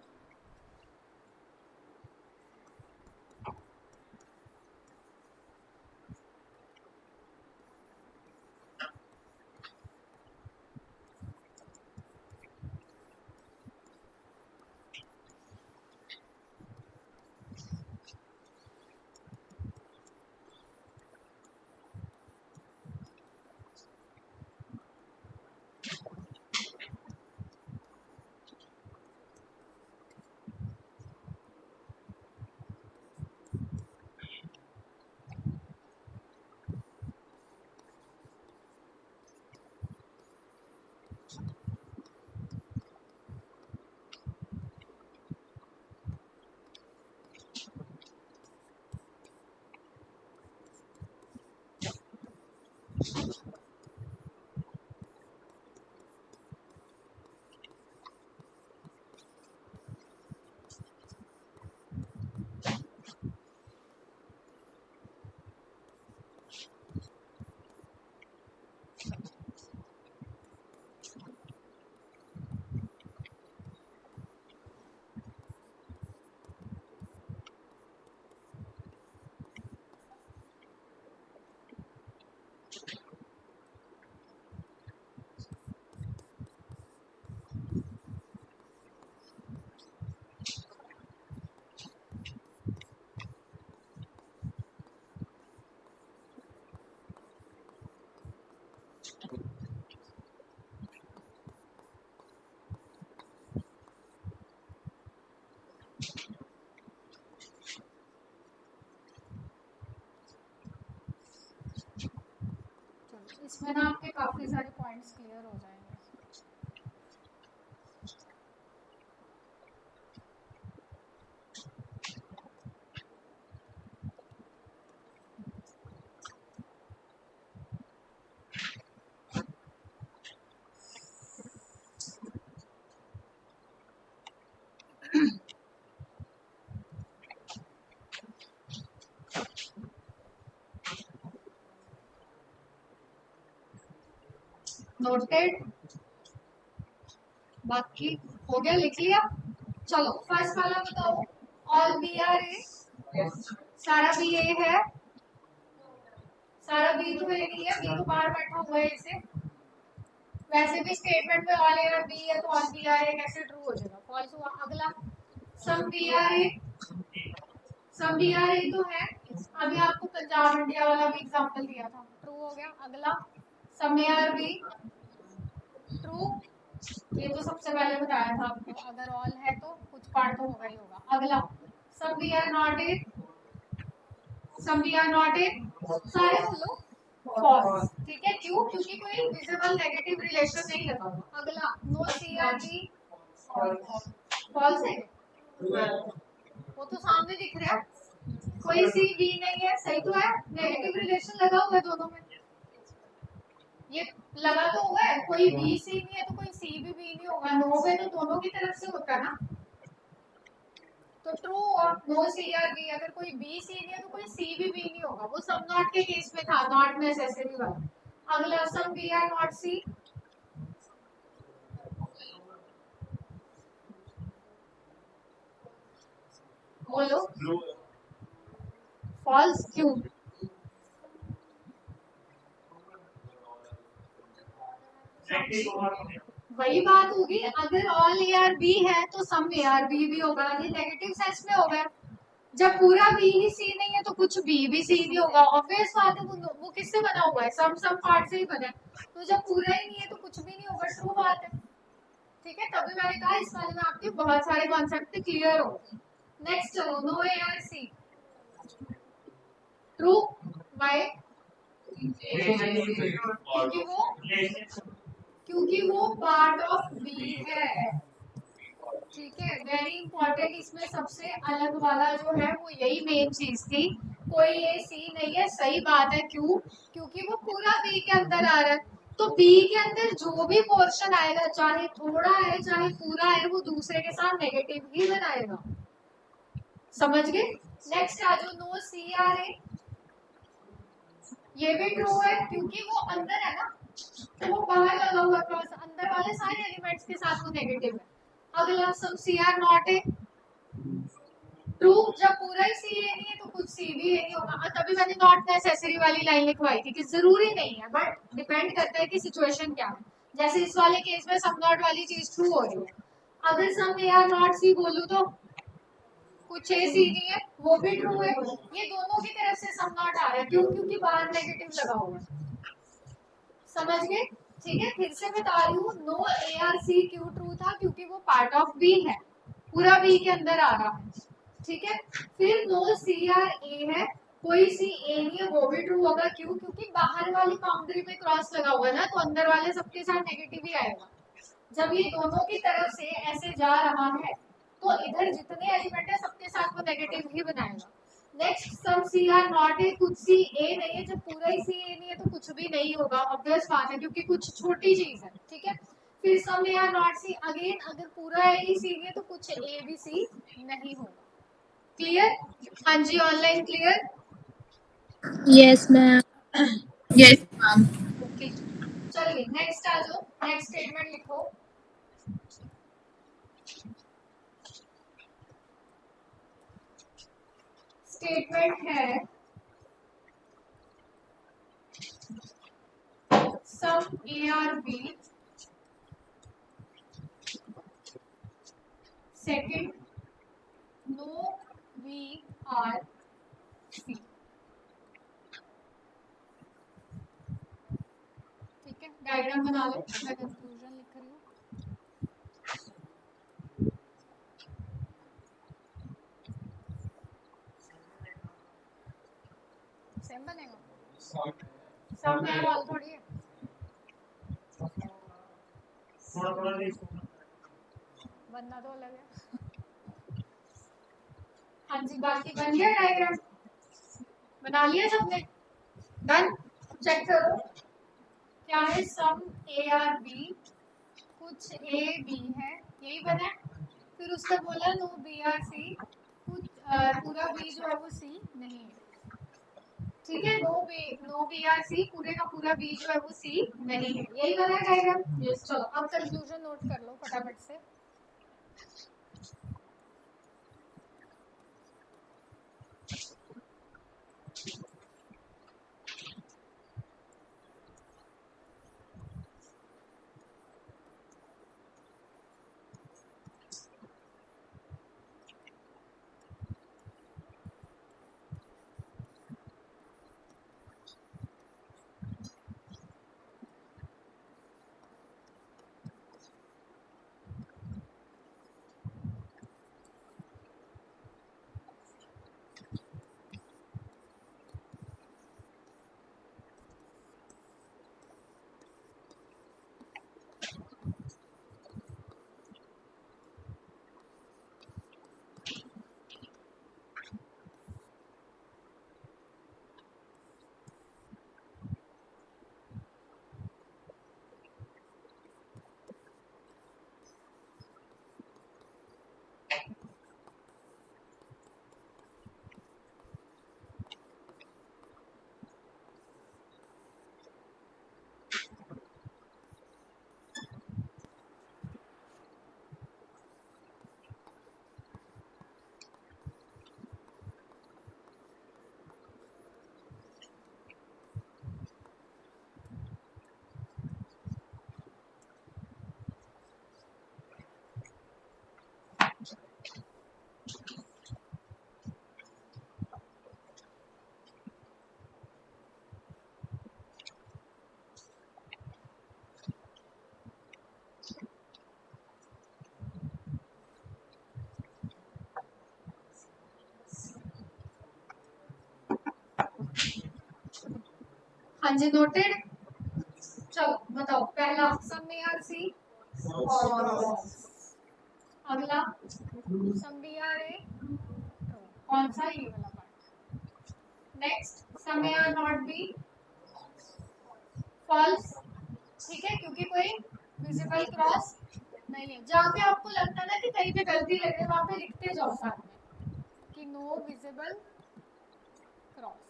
इसमें ना आपके काफी सारे पॉइंट्स क्लियर हो जाएंगे। नोटेड, बाकी हो गया, लिख लिया। चलो फर्स्ट वाला बताओ, ऑल बी आर ए, सारा बी ए है, सारा बी तो ए नहीं है, बी तो बाहर बैठा हुआ है इसे। वैसे भी स्टेटमेंट में ऑल ए और बी है तो ऑल बी आर ए कैसे ट्रू हो जाएगा, फॉल्स हुआ। अगला some B are A, some B are A तो है, अभी आपको पंजाब इंडिया वाला भी एग्जांपल दिया था, ट्रू हो गया। अगला some A are B, true, ये तो सबसे पहले बताया था आपको, अगर ऑल है तो कुछ पार्ट तो होगा ही होगा। अगला some B are not A, some B are not A, सारे बोलो फॉल्स, ठीक है। क्यों? क्योंकि कोई विजिबल नेगेटिव रिलेशन नहीं लगा हुआ। अगला no C are B, false है, वो तो सामने दिख रहा है, कोई सी बी नहीं है, सही तो है, नेगेटिव रिलेशन लगा हुआ है दोनों में, ये लगा तो हुआ है, कोई बी सी नहीं है तो कोई सी भी बी नहीं होगा, नो पे तो दोनों की तरफ से होता है ना, तो ट्रू और नो सी आर बी, अगर कोई बी सी नहीं है तो कोई सी भी बी नहीं होगा, वो सम नॉट के केस में था, नॉट नेसेसरी वाला। अगला सम बी आर नॉट सी, बोलो फॉल्स, क्यों? वही बात होगी, अगर ऑल ए आर बी है तो सम ए आर बी भी होगा, ये नेगेटिव सेंस में होगा। जब पूरा बी ही सी नहीं है तो कुछ बी भी सी नहीं होगा, ऑब्वियस बात है, वो किससे बना हुआ है, सम पार्ट से ही बना है, तो जब पूरा ही नहीं है तो कुछ भी नहीं होगा, ट्रू बात है, ठीक है। तभी मैंने कहा इस वाले में आपके बहुत सारे कॉन्सेप्ट क्लियर हो। नेक्स्ट चलो, no A are C, true, by, क्योंकि वो पार्ट ऑफ बी है, ठीक है। वेरी इंपॉर्टेंट, इसमें सबसे अलग वाला जो है वो यही मेन चीज थी, कोई ये सी नहीं है, सही बात है। क्यों? क्योंकि वो पूरा बी के अंदर आ रहा है, तो बी के अंदर जो भी पोर्शन आएगा, चाहे थोड़ा है चाहे पूरा है, वो दूसरे के साथ नेगेटिव ही बनाएगा, समझ गए। नेक्स्ट आ जाओ, नो सी आर ए, ये भी ट्रू है क्योंकि वो अंदर है ना, तो वो बाहर लगा हुआ क्रॉस, अंदर वाले सारे एलिमेंट्स के साथ वो नेगेटिव है। अगला some C are not A, true, जब पूरा ही सी ए नहीं है तो कुछ सी भी ए नहीं होगा, और तभी मैंने नॉट नेसेसरी वाली लाइन लिखवाई थी कि जरूरी नहीं है, बट डिपेंड करता है कि सिचुएशन क्या है। जैसे इस वाले केस में सम नॉट वाली चीज ट्रू हो रही है, अगर सम ए आर नॉट सी बोलूं तो कुछ ए सी नहीं है, वो भी ट्रू है, ये दोनों की तरफ से सम नॉट आ रहा है, क्यों? क्योंकि बाहर नेगेटिव लगा हुआ है, समझ गए, ठीक है। फिर से बता रही हूँ, नो ए आर सी क्यों ट्रू था, क्योंकि वो पार्ट ऑफ बी है, पूरा बी के अंदर आ रहा है, ठीक है। फिर नो सी आर ए है, कोई सी ए नहीं है, वो भी ट्रू होगा, क्यों? क्योंकि बाहर वाली बाउंड्री पे क्रॉस लगा हुआ है ना, तो अंदर वाले सबके साथ नेगेटिव ही आएगा। जब ये दोनों की तरफ से ऐसे जा रहा है तो इधर जितने एलिमेंट है सबके साथ वो नेगेटिव ही बनाएगा। Next some C are not A, कुछ सी ए नहीं है, जब पूरा ही सी ए नहीं है तो कुछ भी नहीं होगा, ऑब्वियस बात है, क्योंकि कुछ छोटी चीज है, ठीक है। फिर some A are not C, again अगर पूरा ए ही सी नहीं है तो कुछ ए भी सी नहीं होगा। क्लियर? हाँ जी, online clear? Yes ma'am. Yes ma'am. Okay, चलिए नेक्स्ट आ जाओ, नेक्स्ट स्टेटमेंट लिखो। स्टेटमेंट है some A are B, second no V are C, ठीक है। डायग्राम बना लो, मैं कंक्लूजन लिख रही हूँ। सेम बनेगा, सब में वाल थोड़ी है, बनना तो अलग है। हाँ जी, बाकी बन गया डायग्राम, बना लिया सबने, डन। चेक करो क्या है, सम ए आर बी, कुछ ए बी है, यही बना है। फिर उसका बोला नो बी आर सी, कुछ पूरा बी जो है वो सी नहीं है, ठीक है। नो बी आर सी, पूरे का पूरा बी जो है वो सी नहीं है, यही बना है डायग्राम। चलो अब कंक्लूजन नोट कर लो फटाफट से। हाँ जी, नोटेड। चलो बताओ, पहला सम ए आर सी, अगला सम बी आर ए, कौन सा, ये वाला part. Next some A are not B, false, ठीक है, क्योंकि कोई विजिबल क्रॉस नहीं है। जहाँ पे आपको लगता है ना कि कहीं पे गलती लग रही है, वहाँ पे लिखते जाओ साथ में कि नो विजिबल क्रॉस।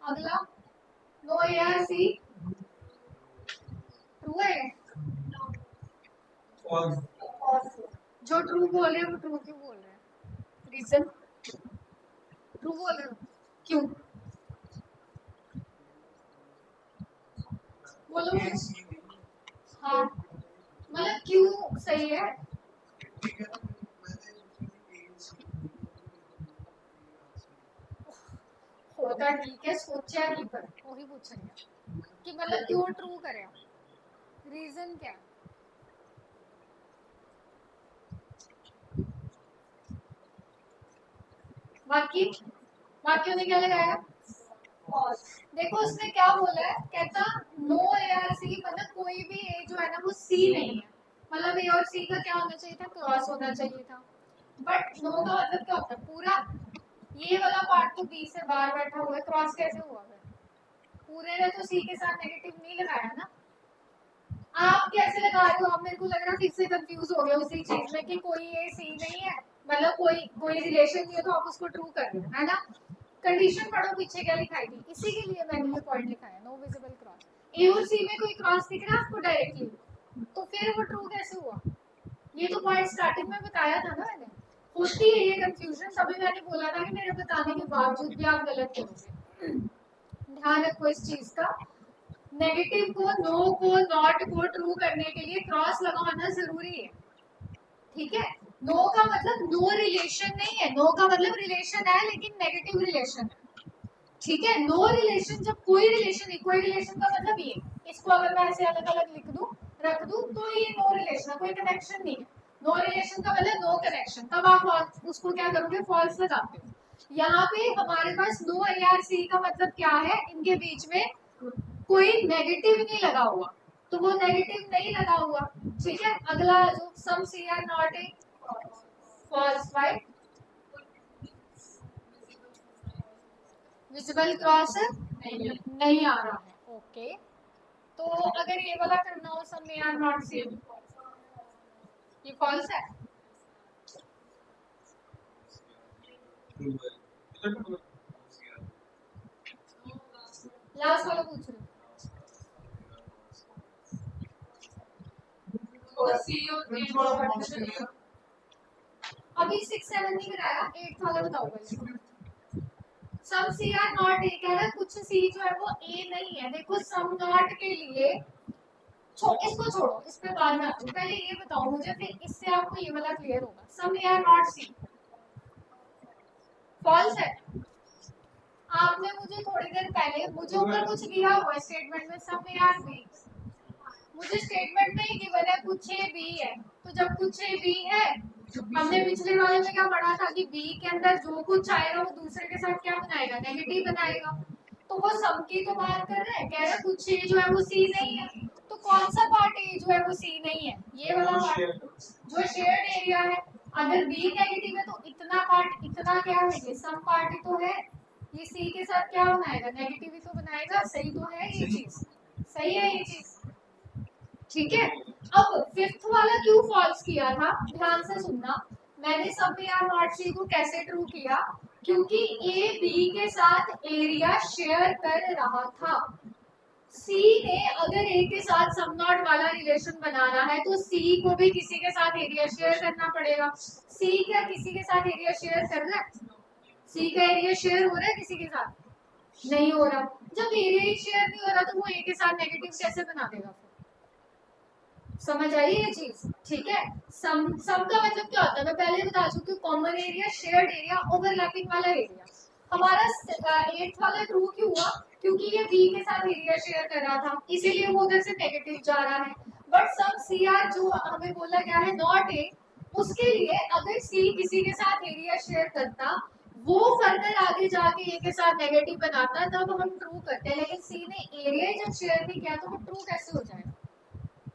अगला no A are C, true है, जो ट्रू बोल रहे हैं वो ट्रू क्यों बोल रहे हैं? रीजन, ट्रू बोल रहे हो क्यों, बोलो। हाँ, मतलब क्यों सही है, होता ठीक है, सोचा नहीं पर वही पूछ रही है कि मतलब क्यों ट्रू करे, रीजन क्या है? बाकी बाकियों ने क्या लगाया, देखो उसने क्या बोला है, कहता नो ए आर सी, मतलब कोई भी ए जो है ना वो सी नहीं है, मतलब ए और सी का क्या होना चाहिए था, क्रॉस होना चाहिए था। बट नो का मतलब क्या होता है, पूरा ये वाला पार्ट तो बी से बाहर बैठा हुआ है, क्रॉस कैसे हुआ फिर? पूरे ने तो सी के साथ नेगेटिव नहीं लगाया ना। आप कैसे लगा रहे हो, आप मेरे को लग रहा है फिर से कंफ्यूज हो गए उसी चीज में कि कोई ए सी नहीं है, मतलब कोई कोई रिलेशन नहीं है, तो आप उसको ट्रू कर रहे हो, है ना। कंडीशन पढ़ो पीछे क्या लिखाई थी, इसी के लिए मैंने ये पॉइंट लिखा है, नो विजिबल क्रॉस। ए और सी में कोई क्रॉस दिख रहा है आपको डायरेक्टली, तो फिर वो ट्रू कैसे हुआ? ये तो पॉइंट स्टार्टिंग में बताया था ना मैंने। होती है ये कंफ्यूजन, तभी मैंने बोला था कि मेरे बताने के बावजूद भी आप गलत करोगे। ध्यान रखो इस चीज का, नेगेटिव को, नो को, नॉट को ट्रू करने के लिए क्रॉस लगाना जरूरी है, ठीक है। नो का मतलब नो रिलेशन नहीं है, नो का मतलब रिलेशन है लेकिन नेगेटिव रिलेशन है, ठीक है। नो रिलेशन, जब कोई रिलेशन नहीं, कोई रिलेशन का मतलब ये, इसको अगर मैं ऐसे अलग अलग लिख दूं, रख दूं, तो ये नो रिलेशन है, कोई कनेक्शन नहीं है। नो रिलेशन का मतलब नो कनेक्शन, तब आप उसको क्या करोगे, फॉल्स लगाते हो। यहाँ पे हमारे पास नो ए आर सी का मतलब क्या है, इनके बीच में कोई नेगेटिव नहीं लगा हुआ, तो वो नेगेटिव नहीं लगा हुआ, ठीक है। अगला जो some C are not A false, right, visible cross नहीं आ रहा है, ओके। तो अगर ये वाला करना हो सम ए आर नॉट सी, ये फॉल्स है। लास्ट वाला पूछ रही हूँ। अभी 6 7 नहीं कराया, 8 वाला बताओ पहले। सम सी आर नॉट ए कह रहा है कुछ सी जो है वो ए नहीं है। देखो सम नॉट के लिए इसको छोड़ो, इस पे बाद में आते हैं। पहले ये बताओ मुझे, फिर इससे आपको ये वाला क्लियर होगा। Some A are not C false है। आपने मुझे थोड़ी देर पहले मुझे ऊपर कुछ दिया हुआ है स्टेटमेंट में, सम ए आर बी। मुझे स्टेटमेंट में ही गिवन है कुछ ए बी है, तो जब कुछ ए बी है, हमने पिछले वाले में क्या पढ़ा था कि बी के अंदर जो कुछ आएगा वो दूसरे के साथ क्या बनाएगा, नेगेटिव बनाएगा। तो वो सम की तो बात कर रहा है, कह रहा है कुछ ए जो है वो सी नहीं है। तो कौन सा पार्ट ए जो है वो सी नहीं है, ये वाला पार्ट जो शेयर्ड एरिया है। अगर बी नेगेटिव है तो इतना पार्ट, इतना क्या है, ये सम पार्ट ही तो है। ये सी के साथ क्या बनाएगा, नेगेटिव ही तो बनाएगा। सही तो है ये चीज, सही है ये चीज, ठीक है। अब फिफ्थ वाला क्यों फॉल्स किया था, ध्यान से सुनना। मैंने सम ए आर नॉट सी को कैसे ट्रू किया, क्योंकि ए बी के साथ एरिया शेयर कर रहा था। सी ने अगर ए के साथ सम नॉट वाला रिलेशन बनाना है तो सी को भी किसी के साथ एरिया शेयर करना पड़ेगा। सी क्या किसी के साथ एरिया शेयर कर रहा है, सी का एरिया शेयर हो रहा है किसी के साथ, नहीं हो रहा। जब एरिया ही शेयर नहीं हो रहा तो वो ए के साथ नेगेटिव कैसे बना देगा फिर, समझ आई ये चीज, ठीक है। सम का मतलब क्या होता है, मैं पहले बता चुकी हूँ। Common area, shared area, overlapping वाला एरिया। हमारा 8th वाला ट्रू क्यों हुआ, क्योंकि ये बी के साथ एरिया शेयर कर रहा था, इसीलिए वो उधर से नेगेटिव जा रहा है। बट सम सी आर जो हमें बोला गया है नॉट ए, उसके लिए अगर सी किसी के साथ एरिया शेयर करता, वो फर्दर आगे जाके ए के साथ नेगेटिव बनाता, तब हम ट्रू करते हैं। लेकिन सी ने एरिया जब शेयर नहीं किया तो वो ट्रू कैसे हो जाएगा।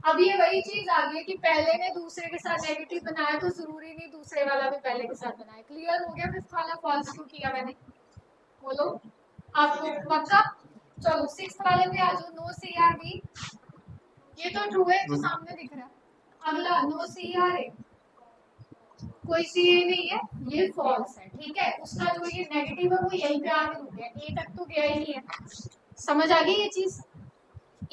अब ये वही चीज आ गई कि पहले ने दूसरे के साथ नेगेटिव बनाया तो जरूरी नहीं दूसरे वाला भी पहले के साथ बनाए। क्लियर हो गया फिफ्थ वाला फॉल्स क्यों किया मैंने, बोलो आपको पक्का। चलो 6th वाले पे आ जाओ, नो सी आर बी। ये तो ट्रू है जो सामने दिख रहा है। अगला नो सी आर ए, कोई सी ए नहीं है, ये फॉल्स है, ठीक है। उसका जो ये नेगेटिव है वो यहीं पे आके रुक गया, ए तक तो गया ही नहीं है। समझ आ गई ये चीज।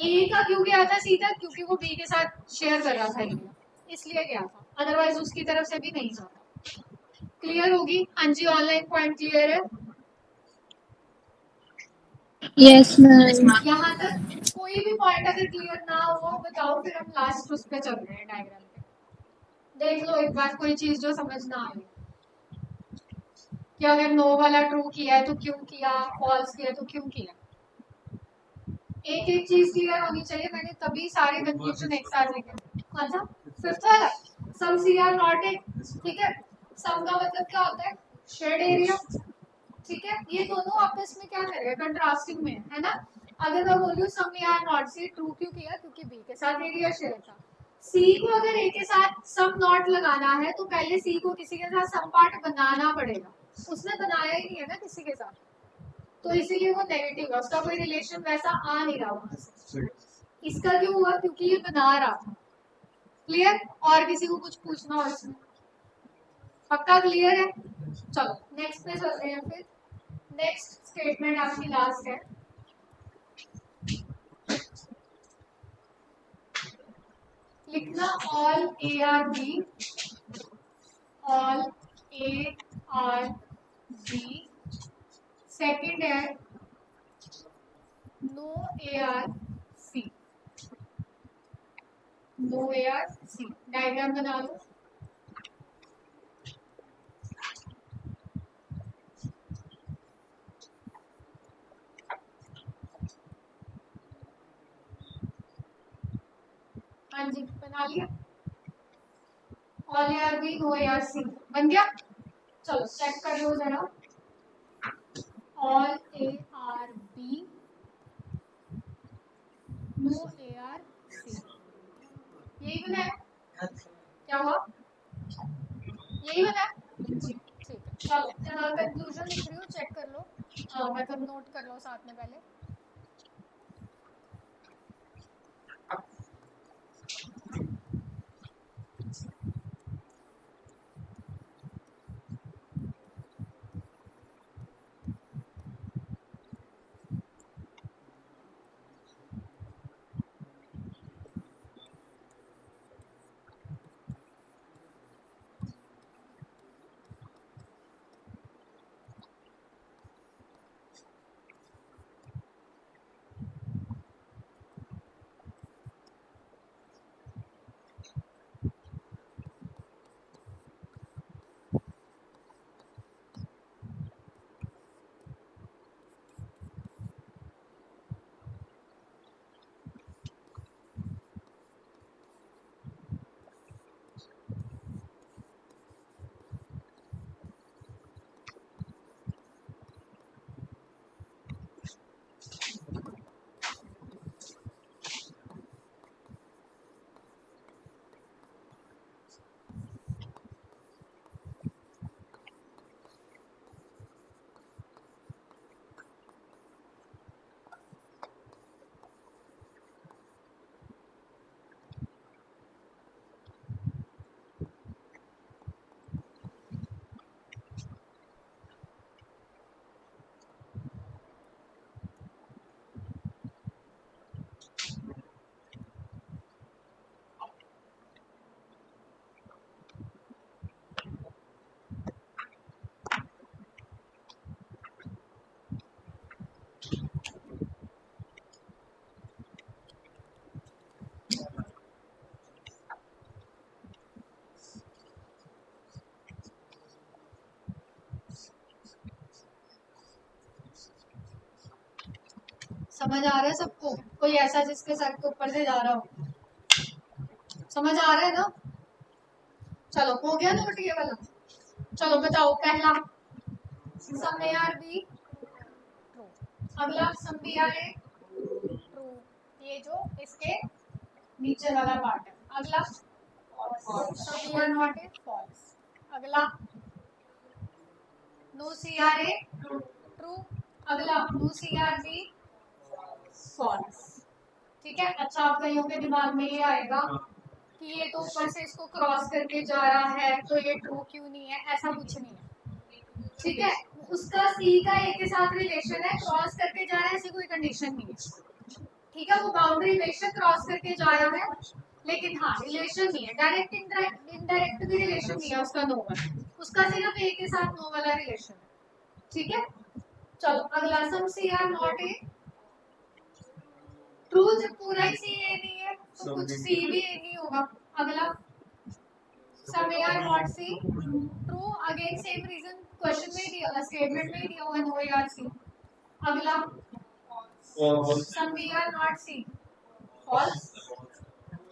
ए का क्यों गया था सीधा, क्योंकि वो बी के साथ शेयर कर रहा था एरिया, इसलिए गया था, अदरवाइज उसकी तरफ से भी नहीं जाता। क्लियर होगी, हाँ जी, ऑनलाइन पॉइंट क्लियर है। Yes ma'am. यहाँ तक कोई भी पॉइंट अगर क्लियर ना हो बताओ, फिर हम लास्ट उस पे चल रहे हैं डायग्राम पे। देख लो एक बार कोई चीज जो समझ ना आए कि अगर नो वाला ट्रू किया है तो क्यों किया, फॉल्स किया तो क्यों किया। एक एक चीज क्लियर होनी चाहिए, मैंने तभी सारे कंफ्यूजन एक साथ लिखे। कौन सा, फिफ्थ वाला, सम सी आर नॉट ए, ठीक है। सम का मतलब क्या होता है, शेयर्ड एरिया, ठीक है। ये दोनों आपस में क्या करेगा, कंट्रास्टिंग में है ना। अगर मैं बोलूं some A are not C, true क्यों किया, क्योंकि बी के साथ एरिया शेयर था। सी को अगर ए के साथ सम नॉट लगाना है तो पहले सी को किसी के साथ सम पार्ट बनाना पड़ेगा, उसने बनाया ही नहीं है ना किसी के साथ, तो इसीलिए वो नेगेटिव है, उसका कोई रिलेशन वैसा आ नहीं रहा वहां से। इसका क्यों हुआ, क्योंकि ये बना रहा था। क्लियर, और किसी को कुछ पूछना हो इसमें, पक्का क्लियर है। चलो नेक्स्ट पे चलते हैं फिर। नेक्स्ट स्टेटमेंट आपकी लास्ट है, लिखना all A are B, all A are B. Second है no A are C, no A are C. Diagram बना लो। हाँ जी बना लिया, all A are B, no A are C बन गया। चलो चेक कर लो जरा, all A are B, no A are C. यही बना है, क्या हुआ, यही बना है। ठीक है, चलो कंक्लूजन लिख रही हूँ, चेक कर लो, मैं कर नोट कर लो साथ में पहले। समझ आ रहा है सबको? कोई ऐसा जिसके सर के ऊपर से जा रहा हो? समझ आ रहा है ना? चलो हो गया नोट ये वाला। चलो बताओ पहला some A are B true, अगला some B are A true, ये जो इसके नीचे वाला पार्ट है। अगला some B are not A false, अगला no C are A true, अगला no C are B false. ठीक है, अच्छा आप कईयों के दिमाग में ये आएगा कि ये तो ऊपर से इसको क्रॉस करके जा रहा है तो ये ट्रू क्यों नहीं है, ऐसा कुछ नहीं है। ठीक है, उसका सी का ए के साथ रिलेशन है, क्रॉस करके जा रहा है ऐसी कोई कंडीशन नहीं है। ठीक है, वो बाउंड्री बेशक क्रॉस करके जा रहा है लेकिन हाँ रिलेशन नहीं है, डायरेक्ट इनडायरेक्ट भी रिलेशन नहीं है उसका, नो वाला, उसका सिर्फ ए के साथ नो वाला रिलेशन है। ठीक है, चलो अगला some C are not A true, जब पूरा ही सी ए नहीं है तो कुछ सी भी ए नहीं होगा। अगला some A are not C true, again same reason, question में दिया, स्टेटमेंट में दिया हुआ नो ए आर सी। अगला some B are not C false.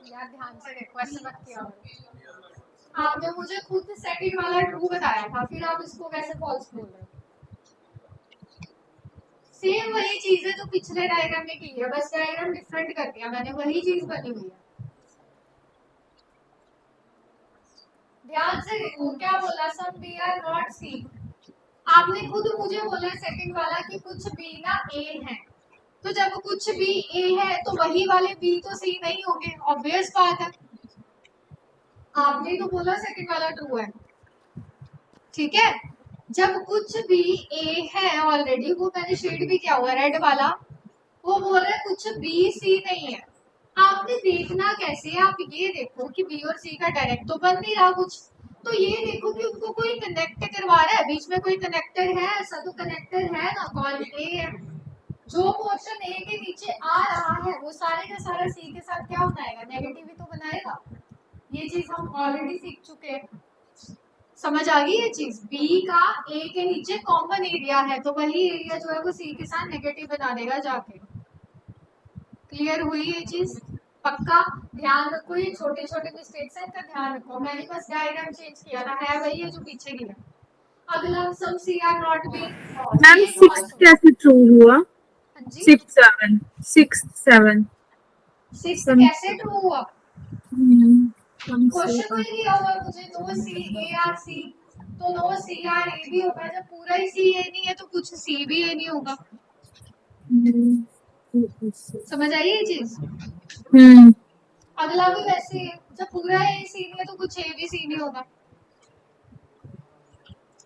यार ध्यान से देखो, ऐसे मत किया करो। आपने मुझे खुद सेकंड वाला ट्रू बताया था, फिर आप इसको कैसे फॉल्स बोल रहे हो? सेम वही चीज है जो पिछले डायग्राम में की है, बस डायग्राम डिफरेंट कर दिया मैंने, वही चीज बनी हुई है। ध्यान से देखो क्या बोला, सम बी आर नॉट सी। आपने खुद मुझे बोला सेकंड वाला कि कुछ बी ना ए है, तो जब कुछ बी ए है तो वही वाले बी तो सी नहीं होंगे, ऑब्वियस बात है। आपने तो बोला सेकंड वाला ट्रू है। ठीक है, जब कुछ भी ए है ऑलरेडी, वो मैंने शेड भी किया हुआ रेड वाला, वो बोल रहा है कुछ बी सी नहीं है। आपने देखना कैसे है, आप ये देखो कि बी और सी का डायरेक्ट तो बन नहीं रहा कुछ, तो ये देखो कि उनको कोई कनेक्ट करवा रहा है, बीच में कोई कनेक्टर है, ऐसा तो कनेक्टर है ना, कौन ए है। जो पोर्शन ए के नीचे आ रहा है वो सारे का सारा सी के साथ क्या बनाएगा, नेगेटिव ही तो बनाएगा। ये चीज हम ऑलरेडी सीख चुके हैं, समझ आ गई ये चीज। बी का ए के नीचे कॉमन एरिया है, तो वही एरिया जो है वो सी के साथ नेगेटिव बना देगा जाके। क्लियर हुई ये चीज? पक्का ध्यान रखो, ये छोटे छोटे मिस्टेक्स हैं, इनका ध्यान रखो। मैंने बस डायग्राम चेंज किया था, है वही है जो पीछे की है। अगला some C are not B. Ma'am 6 कैसे ट्रू हुआ? हाँ जी, 6 7 6 7 6 कैसे ट्रू हुआ? some say क्वेश्चन में दिया हुआ है मुझे नो सी ए आर सी, तो नो सी आर ए भी होगा, जब पूरा ही सी ए नहीं है तो कुछ सी भी ए नहीं होगा। समझ आई ये चीज? अगला भी वैसे है, जब पूरा ए सी नहीं है तो कुछ ए भी सी नहीं होगा।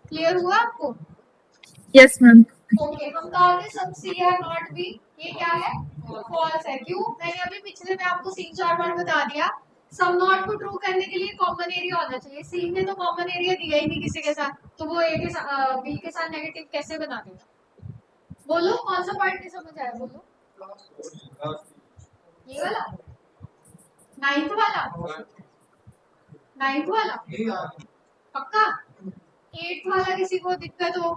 क्लियर हुआ आपको? Yes ma'am. ओके, हम कहा थे सब सी आर नॉट बी, ये क्या है? फॉल्स है। क्यों? मैंने अभी पिछले में आपको 3-4 बार बता दिया, सम नॉट को ट्रू करने के लिए कॉमन एरिया होना चाहिए। सी ने तो कॉमन एरिया दिया ही नहीं किसी के साथ, तो वो ए के साथ बी के साथ नेगेटिव कैसे बना देगा? बोलो कौन सा पार्ट नहीं समझ आया? बोलो ये वाला, नाइन्थ वाला, नाइन्थ वाला पक्का? 8th वाला किसी को दिक्कत हो?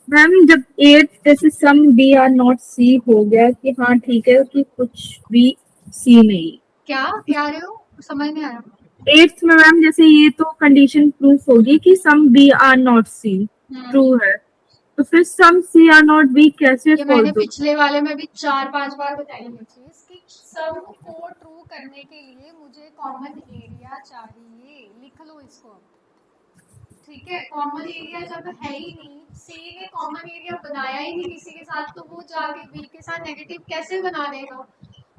मैम जब 8 जैसे सम बी आर नॉट सी हो गया कि हाँ ठीक है कि कुछ भी सी नहीं। क्या कह रहे हो? समझ नहीं आया। 8th में मैम जैसे ये तो कंडीशन प्रूफ होगी कि some B are not C true है, तो फिर some C are not B कैसे ये मैंने फॉल्स? पिछले वाले में भी 4-5 बार बताई है चीज कि सम को ट्रू करने के लिए मुझे कॉमन एरिया चाहिए। लिख लो इसको, ठीक है? कॉमन एरिया जब है ही नहीं, सी ने कॉमन एरिया बनाया ही नहीं किसी के साथ, तो वो जाके बी के साथ नेगेटिव कैसे बना देगा?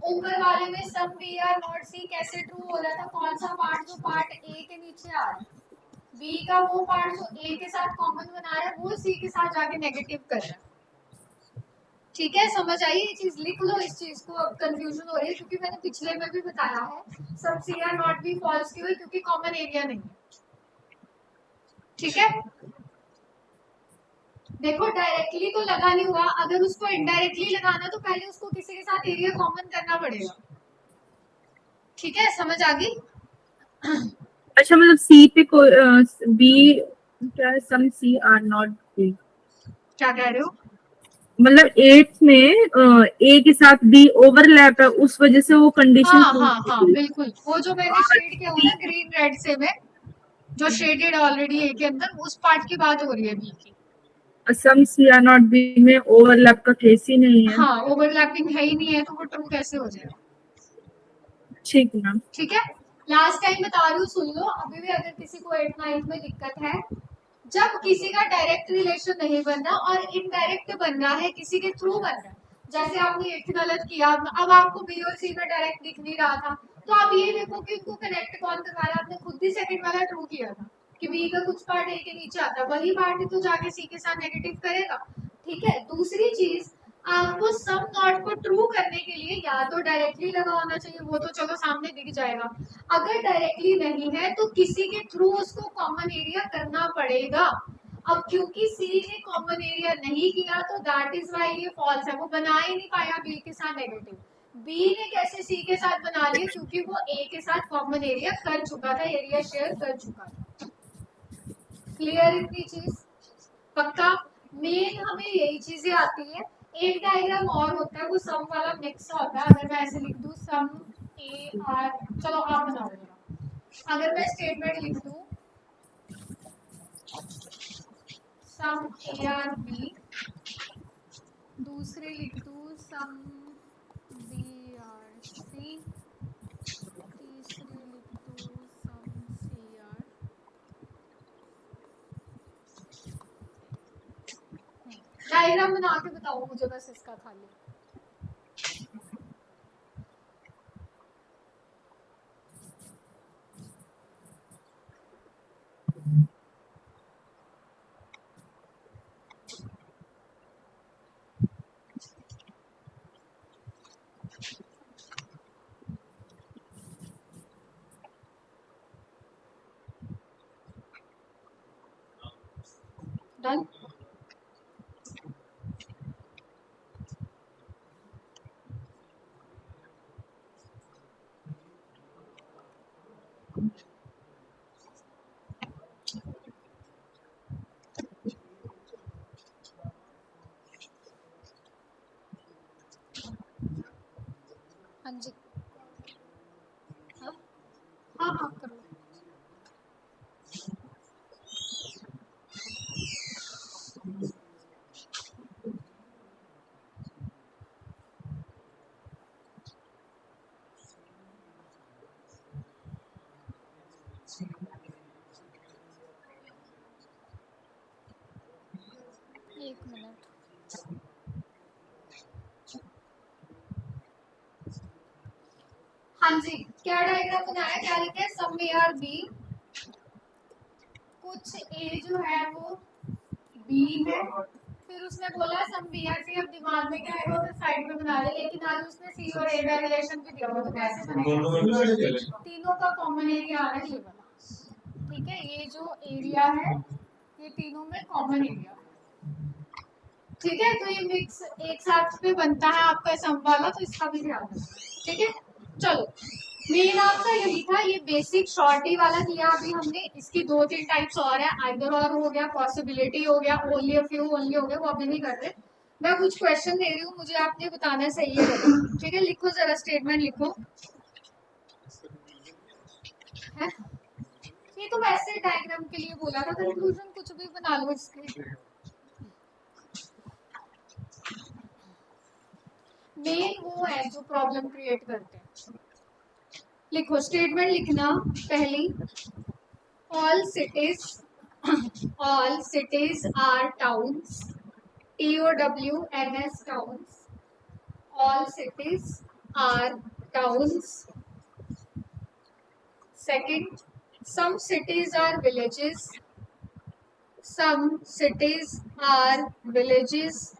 ऊपर वाले में सम बी आर नॉट सी कैसे ट्रू हो रहा था? कौन सा पार्ट? जो पार्ट ए के नीचे आ रहा है, बी का वो पार्ट जो ए के साथ कॉमन बना रहा है, वो सी के साथ जाके नेगेटिव कर रहा है। ठीक है, समझ आई ये चीज? लिख लो इस चीज को, अब कंफ्यूजन हो रही है क्योंकि मैंने पिछले में भी बताया है some C are not B false क्यों है? क्योंकि कॉमन एरिया नहीं है। ठीक है, देखो डायरेक्टली तो लगा नहीं हुआ, अगर उसको इनडायरेक्टली लगाना तो पहले उसको किसी के साथ एरिया कॉमन करना पड़ेगा। ठीक है, समझ आ गई? अच्छा मतलब सी पे कोई बी क्या है? सम सी आर नॉट बी, क्या कह रहे हो? मतलब 8 में ए के साथ बी ओवरलैप है, उस वजह से वो कंडीशन हाँ हाँ हाँ बिल्कुल, वो जो मैंने शेड किया हुआ ना ग्रीन रेड से में, जो शेडेड ऑलरेडी ए के अंदर, उस पार्ट की बात हो रही है बी की। सम सी आर नॉट बी में ओवरलैप का केस ही नहीं है। हाँ, ओवरलैपिंग है ही नहीं है, तो वो ट्रू कैसे हो जाएगा? ठीक है मैम। ठीक है, लास्ट टाइम बता रही हूँ, सुन लो अभी भी, अगर किसी को 8th-9th में दिक्कत है, जब किसी का डायरेक्ट रिलेशन नहीं बन रहा और इनडायरेक्ट बन रहा है, किसी के थ्रू बन रहा है, जैसे आपने 8th गलत किया, अब आपको बी और सी में डायरेक्ट दिख नहीं रहा था, तो आप ये देखो कि इनको कनेक्ट कौन करवा रहा है। आपने खुद ही सेकंड वाला ट्रू किया था कि बी का कुछ पार्ट ए के नीचे आता है, वही पार्ट ही तो जाके सी के साथ नेगेटिव करेगा। ठीक है, दूसरी चीज, आपको सम नॉट को ट्रू करने के लिए या तो डायरेक्टली लगा होना चाहिए, वो तो चलो सामने दिख जाएगा, अगर डायरेक्टली नहीं है तो किसी के थ्रू उसको कॉमन एरिया करना पड़ेगा। अब क्योंकि सी ने कॉमन एरिया नहीं किया तो दैट इज व्हाई ये फॉल्स है, वो बना ही नहीं पाया बी के साथ नेगेटिव। बी ने कैसे सी के साथ बना लिया? क्योंकि वो ए के साथ कॉमन एरिया कर चुका था, एरिया शेयर कर चुका था। क्लियर इतनी चीज? पक्का? मेन हमें यही चीजें आती है। एक डायग्राम और होता है, वो सम वाला मिक्स होता है। अगर मैं ऐसे लिख दूं सम ए आर, चलो आप बनाओ जरा। अगर मैं स्टेटमेंट लिख दूं सम ए आर बी, दूसरे लिख दूं सम बी आर सी, तीसरे लिख दूं सम सी आर, डायग्राम बना के बताओ मुझे बस इसका खाली। डन? हाँ जी, हाँ हाँ हाँ करो। एक मिनट। हाँ जी, क्या डायग्राम बनाया, क्या लिखा है, सम ए आर बी, कुछ ए जो है वो बी है, फिर उसने बोला सम बी आर सी। अब दिमाग में क्या आएगा उधर साइड में बना ले, लेकिन आज उसने सी और ए का रिलेशन भी दिया हुआ, तो कैसे बनेगा, तीनों का कॉमन एरिया आ रहा है ये वाला, ठीक है। ये जो एरिया है ये तीनों में कॉमन एरिया है, ठीक है। तो ये मिक्स एक साथ में बनता है आपका सम वाला, तो इसका भी ध्यान रखना, ठीक है। चलो, मेन आपका यही था, ये बेसिक शॉर्टी वाला किया अभी हमने। इसकी 2-3 टाइप्स और है, आइदर और हो गया, पॉसिबिलिटी हो गया, ओनली अ फ्यू ओनली हो गया, वो अभी नहीं कर रहे। मैं कुछ क्वेश्चन दे रही हूँ, मुझे आपने बताना है सही है गलत, ठीक है। लिखो जरा, स्टेटमेंट लिखो। है? ये तो वैसे डायग्राम के लिए बोला था, कंक्लूजन कुछ भी बना लो इसके। मेन वो है जो प्रॉब्लम क्रिएट करते हैं। लिखो, स्टेटमेंट लिखना पहली, all cities are towns, TOWNS towns, all cities are towns. Second, some cities are villages, some cities are villages,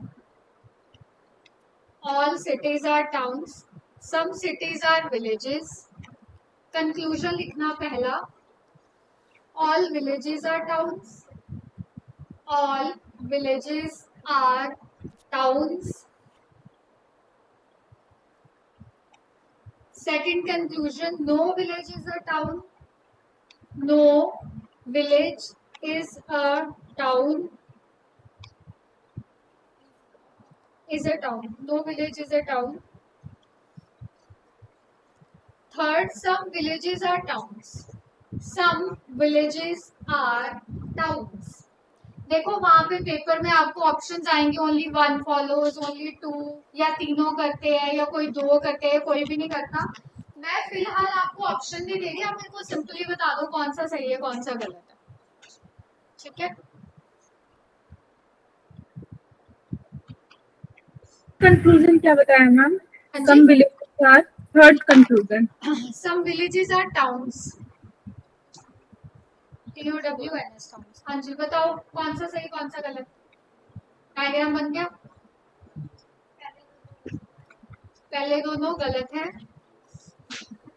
all cities are towns, some cities are villages. Conclusion लिखना पहला, all villages are towns, all villages are towns. Second conclusion, no village is a town, no village is a town, is a town, no village is a town. Third, some villages are towns, some villages are towns. देखो वहां पे paper में आपको options आएंगे, only 1 follows, only 2, या तीनों करते हैं, या कोई 2 करते हैं, कोई भी नहीं करता। मैं फिलहाल आपको ऑप्शन नहीं दे रही, आप मेरे को सिंपली बता दो कौन सा सही है कौन सा गलत है, ठीक है। कंक्लूजन क्या बताया मैम? हाँ सम जी, villages are, third conclusion some villages are towns, TOWNS towns। हाँ जी, बताओ कौन सा सही कौन सा गलत, डायग्राम बन गया। पहले दोनों गलत है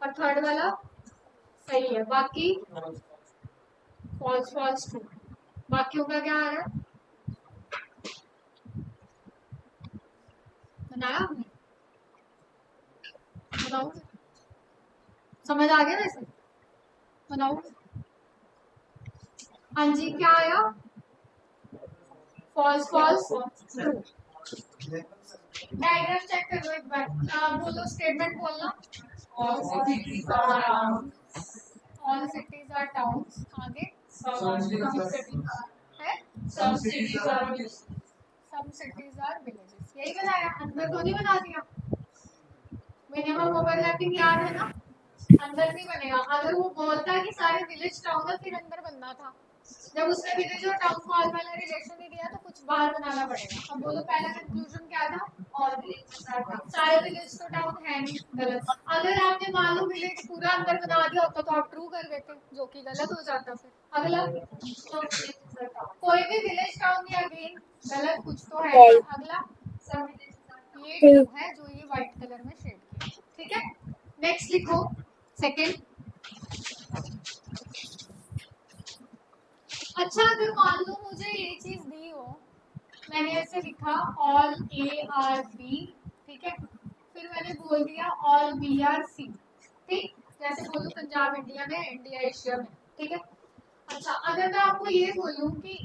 और थर्ड वाला सही है, बाकी फॉल्स फॉल्स ट्रू। बाकियों का क्या आ रहा है, बनाया आपने, बनाओ, समझ आ गया वैसे, बनाओ। हाँ जी, क्या आया, false false true. Diagram check करो एक बार, बोलो, स्टेटमेंट बोलना। ऑल सिटीज आर टाउन्स, आगे है, सम सिटीज आर विलेजेस, यही बनाया, अंदर तो नहीं बना दिया। मिनिमम ओवरलैपिंग याद है ना, अंदर नहीं बनेगा। अगर वो बोलता कि सारे विलेज टाउन है, फिर अंदर बनना था। जब उसने विलेज और टाउन को ऑल वाला रिलेशन नहीं दिया, तो कुछ बाहर बनाना पड़ेगा। अब बोलो पहला कंक्लूजन क्या था, और सारे विलेज तो टाउन है नहीं, गलत। अगर आपने मान लो विलेज पूरा अंदर बना दिया होता तो आप ट्रू कर देते, जो कि गलत हो जाता। फिर अगला, कोई भी विलेज टाउन या अगेन गलत कुछ तो है। अगला, ये ट्रू है जो ये व्हाइट कलर में शेड किया, ठीक है। नेक्स्ट लिखो, सेकंड। अच्छा, अगर मान लो मुझे ये चीज दी हो, मैंने ऐसे लिखा ऑल ए आर बी, ठीक है, फिर मैंने बोल दिया ऑल बी आर सी, ठीक, जैसे बोलूं पंजाब इंडिया में, इंडिया एशिया में, ठीक है। अच्छा, अगर मैं आपको ये बोलूं कि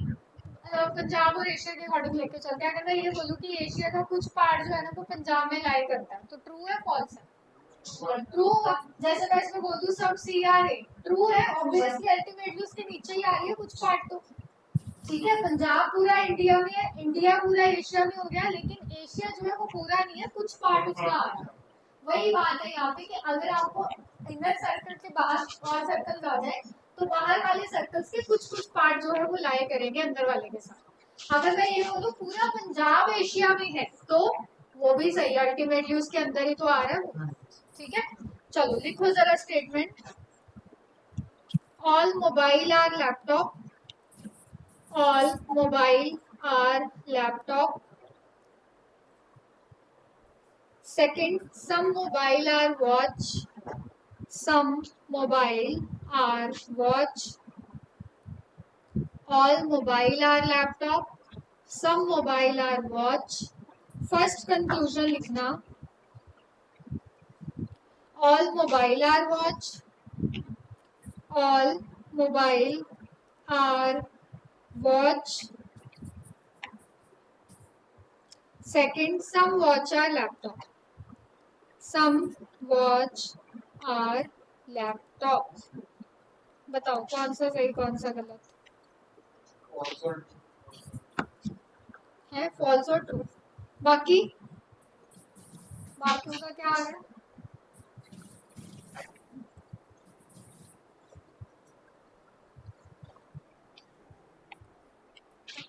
पंजाब और एशिया के अकॉर्डिंग लेके चलते हैं, अगर मैं ये बोलूं कि एशिया का कुछ पार्ट जो है ना वो पंजाब में लाई करता है, तो ट्रू है फॉल्स है, ट्रू। जैसे मैं इसमें बोल दूं सब सी आर ए, ट्रू है, ऑब्वियसली अल्टीमेटली उसके नीचे ही आ रही है कुछ पार्ट तो, ठीक है। पंजाब पूरा इंडिया में है, इंडिया पूरा एशिया में हो गया, लेकिन एशिया जो है वो पूरा नहीं है, कुछ पार्ट उसका आ रहा है। वही बात है यहाँ पे कि अगर आपको इनर सर्कल के बाहर और सर्कल आ जाए, तो बाहर वाले सर्कल्स के कुछ कुछ पार्ट जो है वो लाए करेंगे अंदर वाले के साथ। अगर मैं ये बोलूं पूरा पंजाब एशिया में है तो वो भी सही है, अल्टीमेटली उसके अंदर ही तो आ रहा है वो। ठीक है, चलो लिखो जरा statement. All mobile are laptop, all mobile are laptop. Second, some mobile are watch, some mobile are watch. All mobile are laptop, some mobile are watch. First conclusion लिखना, all mobile are watch, all mobile are watch. Second, some watch are laptop, some watch are laptop. बताओ कौन सा सही कौन सा गलत है, false और ट्रू। बाकी बाकियों का क्या आ रहा है?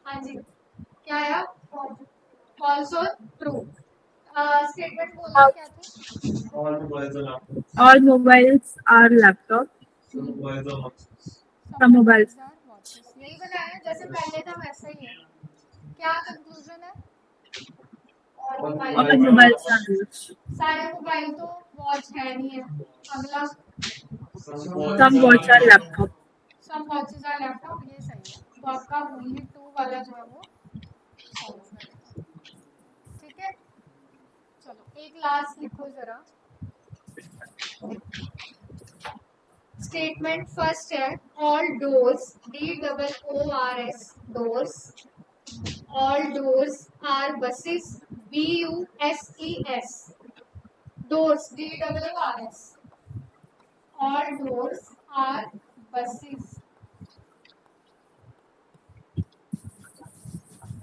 हाँ जी, क्या आया? फॉल्स और ट्रू। स्टेटमेंट बोलना क्या थे? All mobiles are laptops. All mobiles are laptop. Some mobiles are watches. Some mobiles. are watches. यही बनाया जैसे पहले था वैसा ही है। क्या कंक्लूजन है? All mobiles are watch. सारे मोबाइल तो वॉच है नहीं है। अगला, Some watch are laptop. Some watches are laptop, ये सही है। तो आपका ओनली टू वाला जो है वो false बनेगा। ठीक है, चलो एक लास्ट लिखो जरा। स्टेटमेंट फर्स्ट है, all doors, DOORS, doors. All doors are buses, BUSES, doors, DOORS। All doors are buses,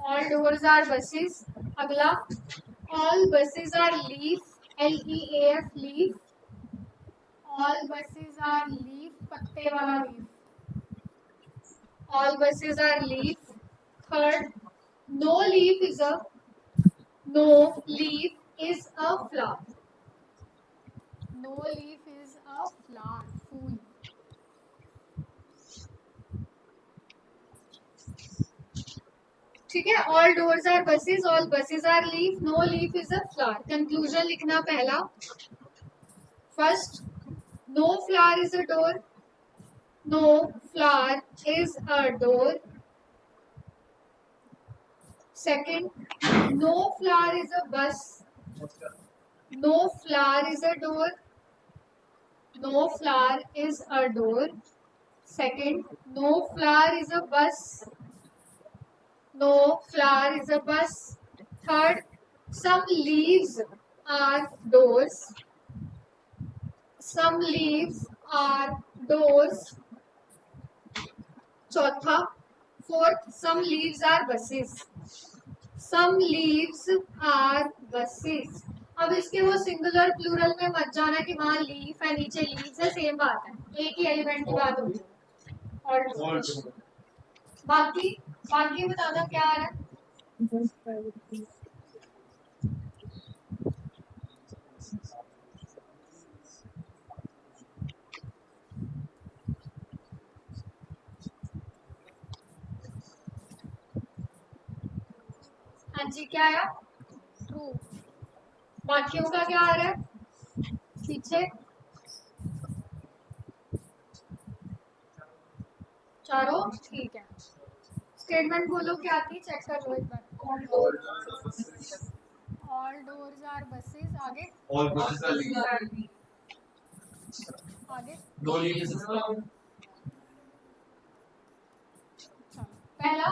all doors are buses. अगला, all buses are leaf, LEAF, leaf. All buses are leaf, पत्ते वाला leaf. All buses are leaf. Third, no leaf is a, no leaf is a flower. No leaf is a flower. Fool. ठीक है, all doors are buses, all buses are leaf, no leaf is a flower. Conclusion लिखना पहला। First, no flower is a door, no flower is a door. Second, no flower is a bus, no flower is a door, no flower is a door. Second, no flower is a bus, no flower is a bus. Third, some leaves are doors, some leaves are doors। चौथा, fourth, some leaves are buses, some leaves are buses। अब इसके वो singular plural में मत जाना कि वहां leaf है नीचे लीव्स है, सेम बात है, एक ही एलिमेंट की बात होगी। और बाकी बाकी बताना क्या आ रहा है? हाँ जी, क्या आया? True. बाकियों का क्या आ रहा है पीछे? चारों ठीक है। स्टेटमेंट बोलो क्या थी, चेक कर लो एक बार। All doors are buses. आगे All buses are leaf. आगे No leaf is a flower. चलो। पहला,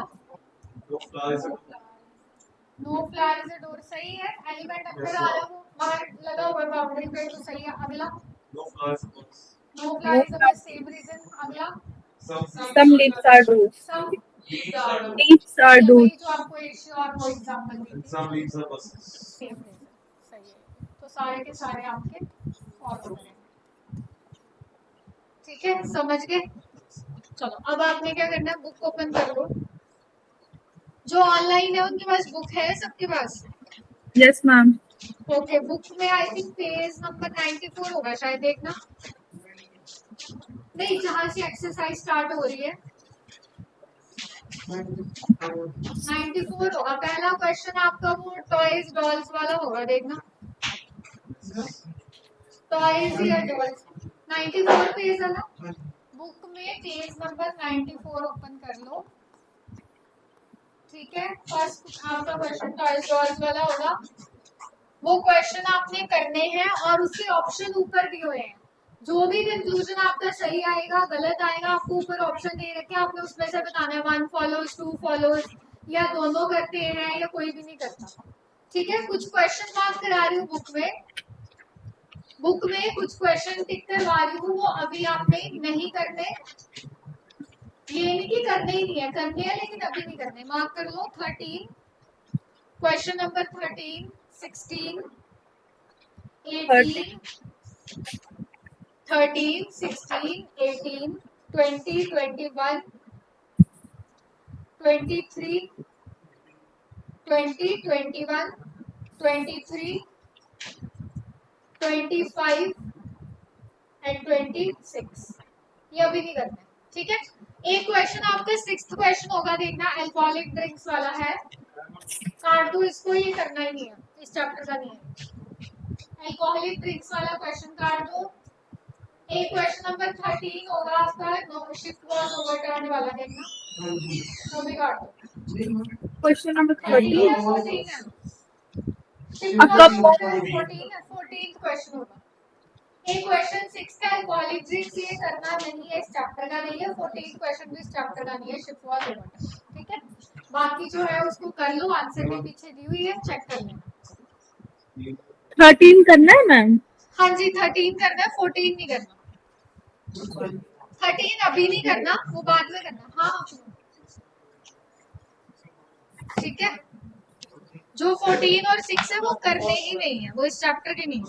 No flower is a no flower is a door, सही है। एलिमेंट अंदर आ रहा है, वो बाहर लगा हुआ है बाउंड्री पे, तो सही है। अगला, no flower is a bus. No flower is a bus, same reason. अगला, Some leaves are doors. Some Leaves are doors. Leaves are ये doors. वही जो आपको एक और वो एग्जांपल दी And थी, some leaves are buses. Same reason, सही है। तो सारे के सारे आपके फॉलो करेंगे। ठीक है, समझ गए? चलो अब आपने क्या करना है, बुक ओपन कर लो, जो ऑनलाइन है उनके पास बुक है सबके पास? Yes, ma'am. ओके, बुक में आई थिंक पेज नंबर 94 होगा शायद, देखना। नहीं, जहाँ से एक्सरसाइज स्टार्ट हो रही है 94 होगा। पहला क्वेश्चन आपका वो टॉयज डॉल्स वाला होगा, देखना। टॉयज या डॉल्स 94 पेज है ना? बुक में पेज नंबर 94 ओपन कर लो, ठीक है। फर्स्ट आपका क्वेश्चन टॉयज डॉल्स वाला होगा। वो क्वेश्चन आपने करने हैं और उसके ऑप्शन ऊपर दिए हुए हैं। जो भी कंक्लूजन आपका सही आएगा गलत आएगा, आपको ऊपर ऑप्शन दे रखे हैं, आपने उसमें से बताना है 1 फॉलोज 2 फॉलोज, या दोनों करते हैं या कोई भी नहीं करता, ठीक है। कुछ क्वेश्चन मार्क करा रही हूँ बुक में कुछ क्वेश्चन टिक करवा रही हूँ, वो अभी आपने नहीं करने। ये नहीं कि करने ही नहीं है, करने हैं लेकिन अभी नहीं करने। मार्क कर लो 13, क्वेश्चन नंबर 13, 16, 18, 13, 16, 18, 20, 21, 23, 20, 21, 23, 25 एंड 26। ये अभी नहीं करना है, ठीक है। एक क्वेश्चन आपका 6th क्वेश्चन होगा, देखना। अल्कोहलिक ड्रिंक्स वाला है, काट दो इसको, ये करना ही नहीं है, इस चैप्टर का नहीं है। अल्कोहलिक ड्रिंक्स वाला क्वेश्चन काट दो। एक क्वेश्चन नंबर 13 होगा आपका, नो शिफ्ट वाज ओवरटर्न्ड वाला, देखना। तो भी काट दो। Question number 13 13. है 14 है? A cup of 14 है, 14th क्वेश्चन होगा। एक क्वेश्चन 6 का अल्कोहलिक ड्रिंक्स, ये करना नहीं है, इस चैप्टर का नहीं है। 14th क्वेश्चन भी इस चैप्टर का नहीं है, शिफ्ट वाज ओवरटर्न्ड, ठीक है। बाकी जो है उसको कर लो, आंसर के पीछे दी हुई है, चेक कर लेना। 13 करना है मैम? हाँ जी, 13 करना है, 14 नहीं करना। 13 अभी नहीं करना, वो बाद में करना। हाँ, ठीक है। जो 14 और 6 है वो करने ही नहीं है, वो इस चैप्टर के नहीं है।